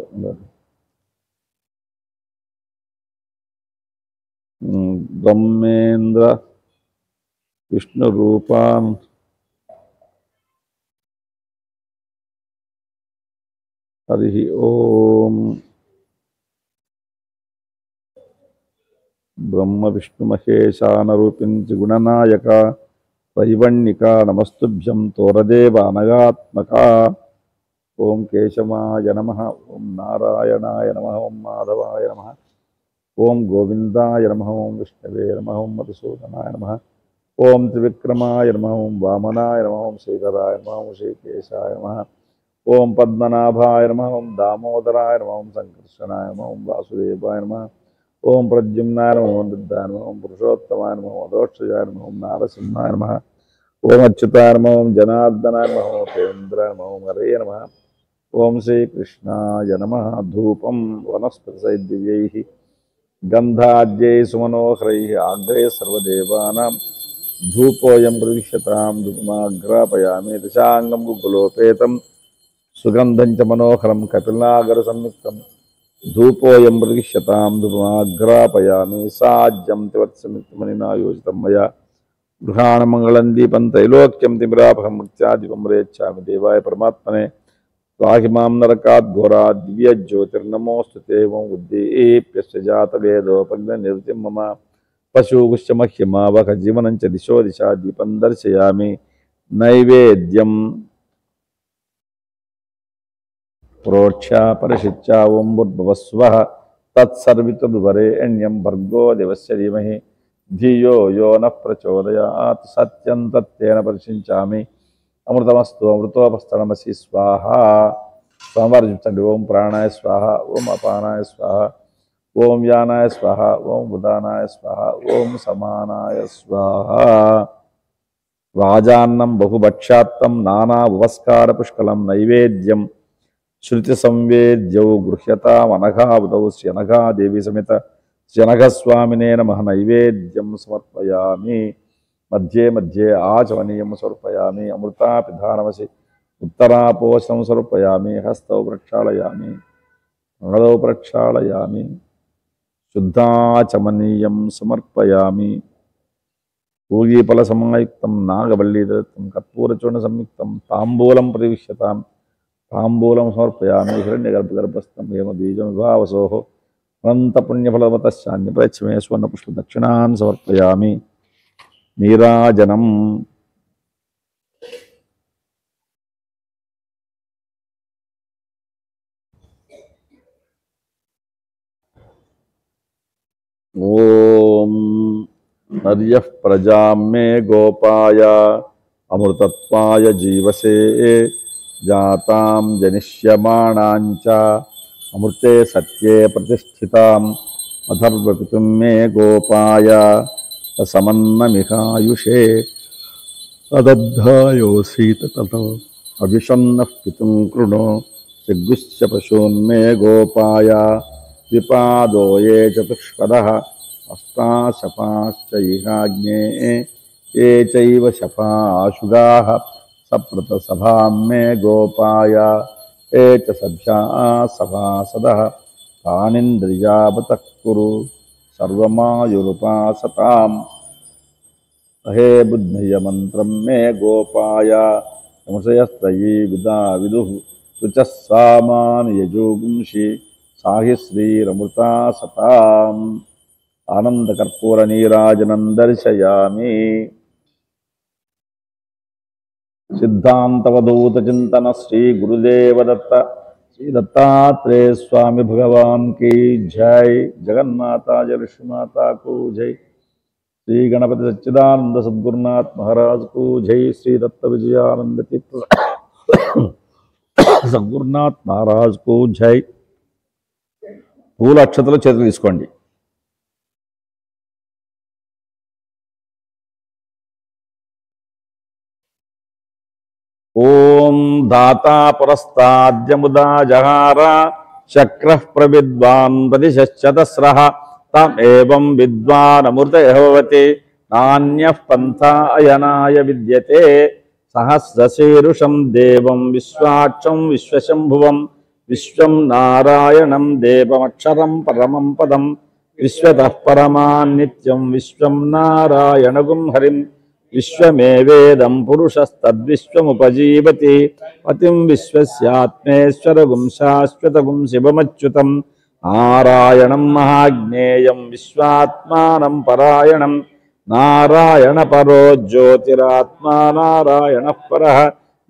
బ్రహ్మేంద్ర విష్ణు రూపాన్ హరి ఓం. బ్రహ్మ విష్ణు మహేశానరూపించి గుణనాయక వైవణ్ణిక నమస్తుభ్యం తోరదేవ అనగాత్మక. ఓం కేశవాయ నమః. ఓం నారాయణాయ నమః. ఓం మాధవాయ నమః. ఓం గోవిందాయ నమః. ఓం విష్ణవే నమః. ఓం మధుసూదనాయ నమః. ఓం త్రివిక్రమాయ నమః. ఓం వామనాయ నమః. ఓం శ్రీధరాయ నమః. ఓం శ్రీకేశాయ నమః. ఓం పద్మనాభాయ నమః. ఓం దామోదరాయ నమః. ఓం సంకర్షణాయ నమః. ఓం వాసుదేవాయ నమః. ఓం ప్రద్యుమ్నాయ నమః. ఓం రుద్రాయ నమః. ఓం పురుషోత్తమాయ నమః. ఓం అదోక్షజాయ నమః. ఓం నారసింహాయ నమః. ఓం అచ్యుతాయ నమః. ఓం జనార్దనాయ నమః. ఓం ఉపేంద్రాయ నమః. ఓం హరే నమః. ఓం శ్రీకృష్ణాయ నమః. ధూపం వనస్పతిదివ్యైః గంధాద్యై సుమనోహరైః ఆగ్రే సర్వదేవానాం ధూపోయం ప్రవిశ్యతాం ధూపమాగ్రాపయామి. దశాంగం గుగ్గులోపేతం సుగంధం చ మనోహరం కపిలనాగర సంయుక్తం ధూపోయం ప్రవిశ్యతాం ధూపమాగ్రాపయామి. సాజ్యం త్రివత్సమిత్మనినా యోజితం మయా గృహాణమంగళం దీపం త్రైలోక్యం తిమిరాపహం మృత్యాదిపం రేచ్ఛామి. దేవాయ పరమాత్మనే త్రాహిమాం నరకాద్ ఘోరాద్ దివ్య జ్యోతిర్నమోస్తు తేవం ఉద్దీప్యస్య జాతవేదోపజ్ఞ నివృత్తిం మమ పశుగుశ్చ మహ్యమావహ జీవనం చ దిశో దిశా దీపం దర్శయామి. నైవేద్యం ప్రోక్ష పరిశిచ్చ ఓం భూర్భువస్వః తత్సర్వితుర్వరేణ్యం భర్గో దేవస్య ధీమహి ధియో యో నః ప్రచోదయాత్. సత్యం తత్తేన పరిశించామి. అమృతమస్తు అమృతోపస్తనమసి స్వాహ. స్వామివారు చెప్తండి. ఓం ప్రాణాయ స్వాహ, ఓం అపానాయ స్వాహ, ఓం యానాయ స్వాహ, ఓం ఉదానాయ స్వాహ, ఓం సమానాయ స్వాహ. రాజాన్నం బహుభక్షాత్తం నానా ఉపస్కార పుష్కలం నైవేద్యం శృతి సంవేద్యౌ గృహ్యతామనఘావదౌ శ్రీనఘాదేవి సమేత శ్రీనఘస్వామినే నమః. నైవేద్యం సమర్పయామి. మధ్యే మధ్యే ఆచమనీయం సమర్పయామి. అమృతాపిధానమసి ఉత్తరాపోషణం సమర్పయామి. హస్తౌ ప్రక్షాళయామి, అంగళౌ ప్రక్షాళయామి. శుద్ధాచమనీయం సమర్పయామి. పూగీఫల సమాయుక్తం నాగవల్లీదత్తం కర్పూరచూర్ణ సంయుక్తం తాంబూలం ప్రవిశ్యతాం. తాంబూలం సమర్పయామి. హిరణ్యగర్భగర్భస్థం హేమ బీజం విభావసోః అనంతపుణ్యఫలవతశ్చాన్య ప్రయచ్చమే స్వర్ణపుష్ప దక్షిణాన్ సమర్పయామి. నీరాజనం. ఓం నర్యః ప్రజాం మే గోపాయ అమృతత్వాయ జీవసే జాతాం జనిష్యమాణాంచ అమృతే సత్యే ప్రతిష్ఠితాం అథర్వపితుం మే గోపాయ సమన్నమిహాయుషే తదద్ధాయోసీత తతో అవిషన్నః పితుం కృణో సిగ్గుశ్చ పశూన్మే గోపాయ విపాదో ఏ చతుష్పదః అష్టాశపాశ్చ ఇహాగ్నే ఏ చైవ శపాశుగాః సప్రతసభాం మే గోపాయ ఏ చ సభ్యా సభాసదః తానింద్రియావతః కురు సర్వమాయురుపాసతాం. హే బుద్ధయ మంత్రం మే గోపాయ సంశయస్త్రయీ విదా విదుః రుచః సామాని యజోగుంషి సాహి శ్రీరమృతా సతాం. ఆనందకర్పూర నీరాజనం దర్శయామి. సిద్ధాంతవధూత చింతన శ్రీ గురుదేవదత్త శ్రీ దత్తాత్రేయ స్వామి భగవాన్ की జై. జగన్మాతా జగన్మాతా को జై. శ్రీ గణపతి సచ్చిదానంద సద్గురునాథ్ మహారాజ్ को జై. శ్రీ దత్త విజయానంద తీర్థ సద్గురునాథ్ మహారాజ్ को జై. పూల అక్షతలు చేతులు తీసుకోండి. ఓం దాతా పురస్తాద్యముదా జహార చక్రః ప్రవిద్వాన్ ప్రతిశశ్చతస్రః తమేవం విద్వానమృతయభవతి నాన్యః పంథా అయనాయ విద్యతే. సహస్రశీరుషం దేవం విశ్వాక్షం విశ్వశంభువం విశ్వం నారాయణం దేవమక్షరం పరమం పదం విశ్వతః పరమాన్నిత్యం విశ్వం నారాయణగుం హరిం విశ్వమేవేదం పురుషస్తద్విశ్వముపజీవతి పతిం విశ్వస్యాత్మేశ్వరగుం శాశ్వతగుం శివమచ్యుతం నారాయణం మహాజ్ఞేయం విశ్వాత్మానం పరాయణం నారాయణ పరో జ్యోతిరాత్మా నారాయణ పరః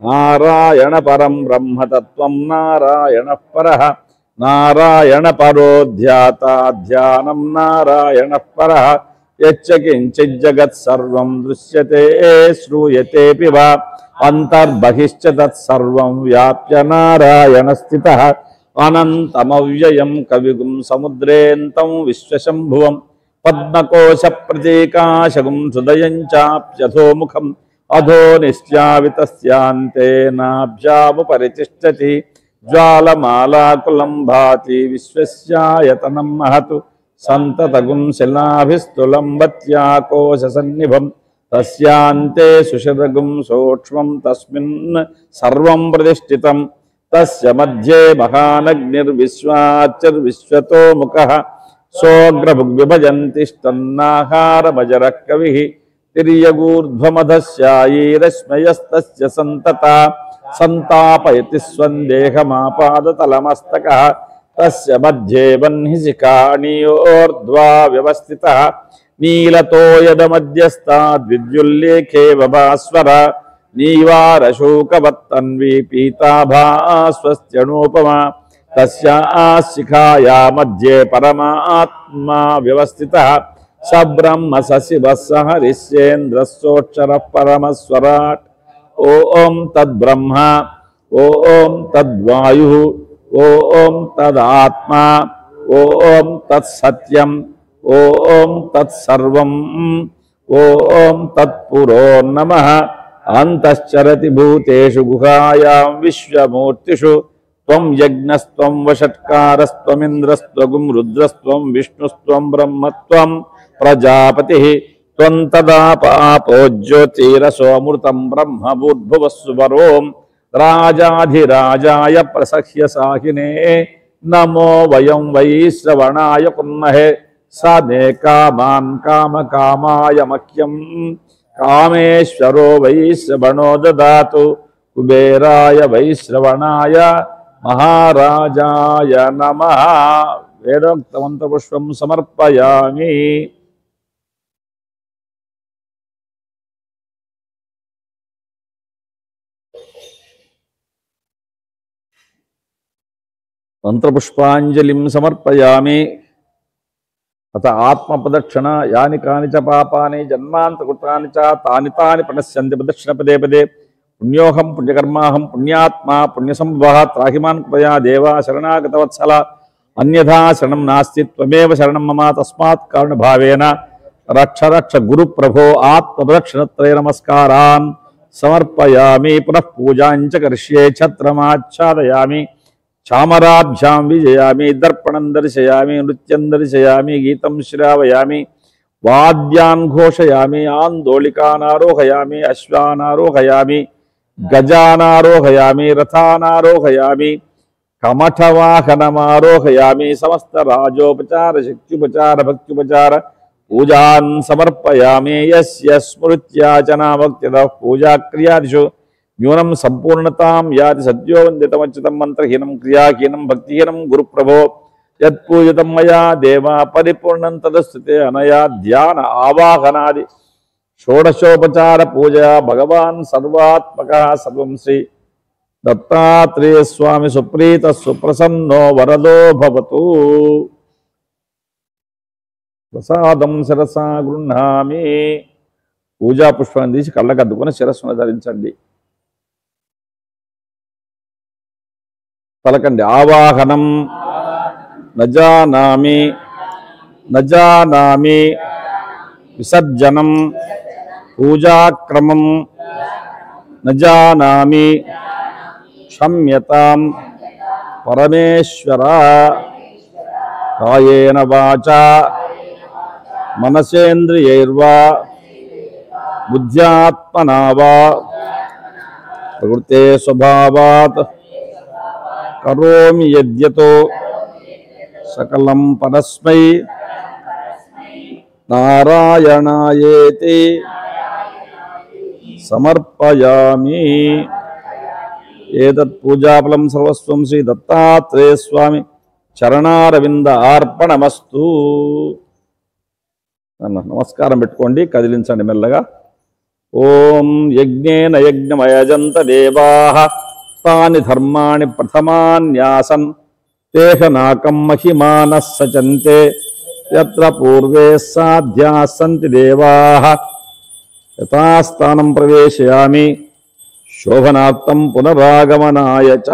నారాయణ పరం బ్రహ్మతత్వం నారాయణ పరః నారాయణ పరో ధ్యాతా ధ్యానం నారాయణ పరః యచ్చ కించిత్ జగత్ సర్వం దృశ్యతే శ్రూయతేపి వా అంతర్బహిశ్చ తత్సర్వం వ్యాప్య నారాయణ స్థితః అనంతమవ్యయం కవిగుం సముద్రేంతం విశ్వశంభువం పద్మకోశ ప్రతీకాశగుం హృదయం చాప్యధోముఖం అధో నిశ్చావితస్యాంతే నాభ్యాముపరితిష్టతి జ్వాలమాలాకులం భాతి విశ్వస్యాయతనం మహత్ సంతతగుం శిలాభిస్తులం వత్యాకోశ సన్నిభం తస్యాంతే సుషిరగుం సూక్ష్మం తస్మిన్ సర్వం ప్రతిష్ఠితం తస్య మధ్యే మహానగ్నిర్విశ్వాచర్విశ్వతో ముఖః సోగ్రభుగ్విభజంతిష్టన్నాహారమజరః కవిః తిర్యగూర్ధ్వమధస్యాయీరశ్మయస్తస్య సంతత సంతాపయతి స్వందేహమాపాదతలమస్తకః తస్య మధ్యే వహ్నిశిఖాణియోర్ధ్వా వ్యవస్థితః నీలతోయదమధ్యస్థాద్విద్యుల్లేఖేవ భాస్వర నీవారశోకవత్తన్వీ పీతాభాస్వస్త్యనూపమా తస్యా మధ్యే పరమాత్మా వ్యవస్థితః స బ్రహ్మ సశివః స హరిశ్చేంద్రः సోక్షరः పరమస్వరాట్ ఓం తద్బ్రహ్మ ఓం తద్వాయుః ఓం తదాత్మా ఓం తత్సత్యం ఓం తత్సర్వం ఓం తత్పురో నమః అంతశ్చరతి భూతేషు గుహాయాం విశ్వమూర్తిషు త్వం యజ్ఞస్త్వం వషట్కారస్త్వమింద్రస్త్వగుం రుద్రస్త్వం విష్ణుస్త్వం బ్రహ్మత్వం ప్రజాపతిః త్వం తదాపాపో జ్యోతిరసోమృతం బ్రహ్మభూద్భువస్సువరోం రాజాధిరాజాయ ప్రసహ్య సాహినే నమో వయం వై శ్రవణాయ కుర్మహే స మే కామాన్ కామకామాయ మహ్యం కామేశ్వరో వై శ్రవణో దదాతు కుబేరాయ వైశ్రవణాయ మహారాజాయ నమః. వేదోక్తమంత్రపుష్పం సమర్పయామి. మంత్రపుష్పాంజలిం సమర్పయామి. అత ఆత్మప్రదక్షిణ యాని కాని చ పాపాని జన్మాంతకృతాని చ తాని తాని ప్రణశ్యంతి ప్రదక్షిణ పదే పదే. పుణ్యోహం పుణ్యకర్మాహం పుణ్యాత్మా పుణ్యసంభవః త్రాహిమాన్ కృపయా దేవా శరణాగతవత్సల అన్యథా శరణం నాస్తి త్వమేవ శరణం మమ తస్మాత్ కారుణభావేన రక్ష రక్ష గురు ప్రభో ఆత్మప్రదక్షిణత్రయ నమస్కారాన్ సమర్పయామి. పునః పూజాంచ కరిష్యే ఛత్రమాచ్ఛాదయామి చామరాభ్యాం విజయామి దర్పణం దర్శయామి నృత్యం దర్శయామి గీతం శ్రావయామి వాద్యాన్ ఘోషయామి ఆందోళికానారోహయామి అశ్వానారోహయామి గజానారోహయామి రథానారోహయామి కమఠవాహనమారోహయామి. సమస్త రాజోపచార శక్త్యుపచార భక్త్యుపచార పూజాన్ సమర్పయామి. యస్య స్మృత్యాచనా భక్తిదః పూజాక్రియాదిషు న్యూనం సంపూర్ణతాం యాతి సద్యో వందితమచ్యుతం మంత్రహీనం క్రియాహీనం భక్తిహీనం గురుప్రభో యత్పూజితం మయా దేవా పరిపూర్ణం తదస్తుతే అనయా ధ్యాన ఆవాహనాది షోడశోపచార పూజ భగవాన్ సర్వాత్మక సర్వం శ్రీ దత్తాత్రేయ స్వామి సుప్రీత సుప్రసన్నో వరదో భవతు. ప్రసాదం శిరసా గృహ్ణామి. పూజా పుష్పాన్ని తీసి కళ్ళకద్దుకొని శిరస్సును ధరించండి. పలకండి ఆవాహనం నజానామి నజానామి విసర్జనం పూజాక్రమం నజానామి క్షమ్యతాం పరమేశ్వర. కాయేన వాచా మనసేంద్రియైర్వా బుద్ధ్యాత్మనా వా ప్రకృతే స్వభావాత్ కరోమి యద్యతో సకలం పరస్మై నారాయణాయేతి సమర్పయామి. ఏతత్ పూజాఫలం సర్వస్వం శ్రీ దత్తాత్రేయ స్వామి చరణారవింద అర్పణమస్తు. నమస్కారం పెట్టుకోండి, కదిలించండి మెల్లగా. ఓం యజ్ఞేన యజ్ఞమయజంత దేవాః తాని ధర్మాణి ప్రథమాన్యాసన్ తేహనాకం మహిమానః సచంతే యత్ర పూర్వే సాధ్యాः సంతి దేవాః. యథాస్థానం ప్రవేశయామి శోభనార్థం పునరాగమనాయ చ.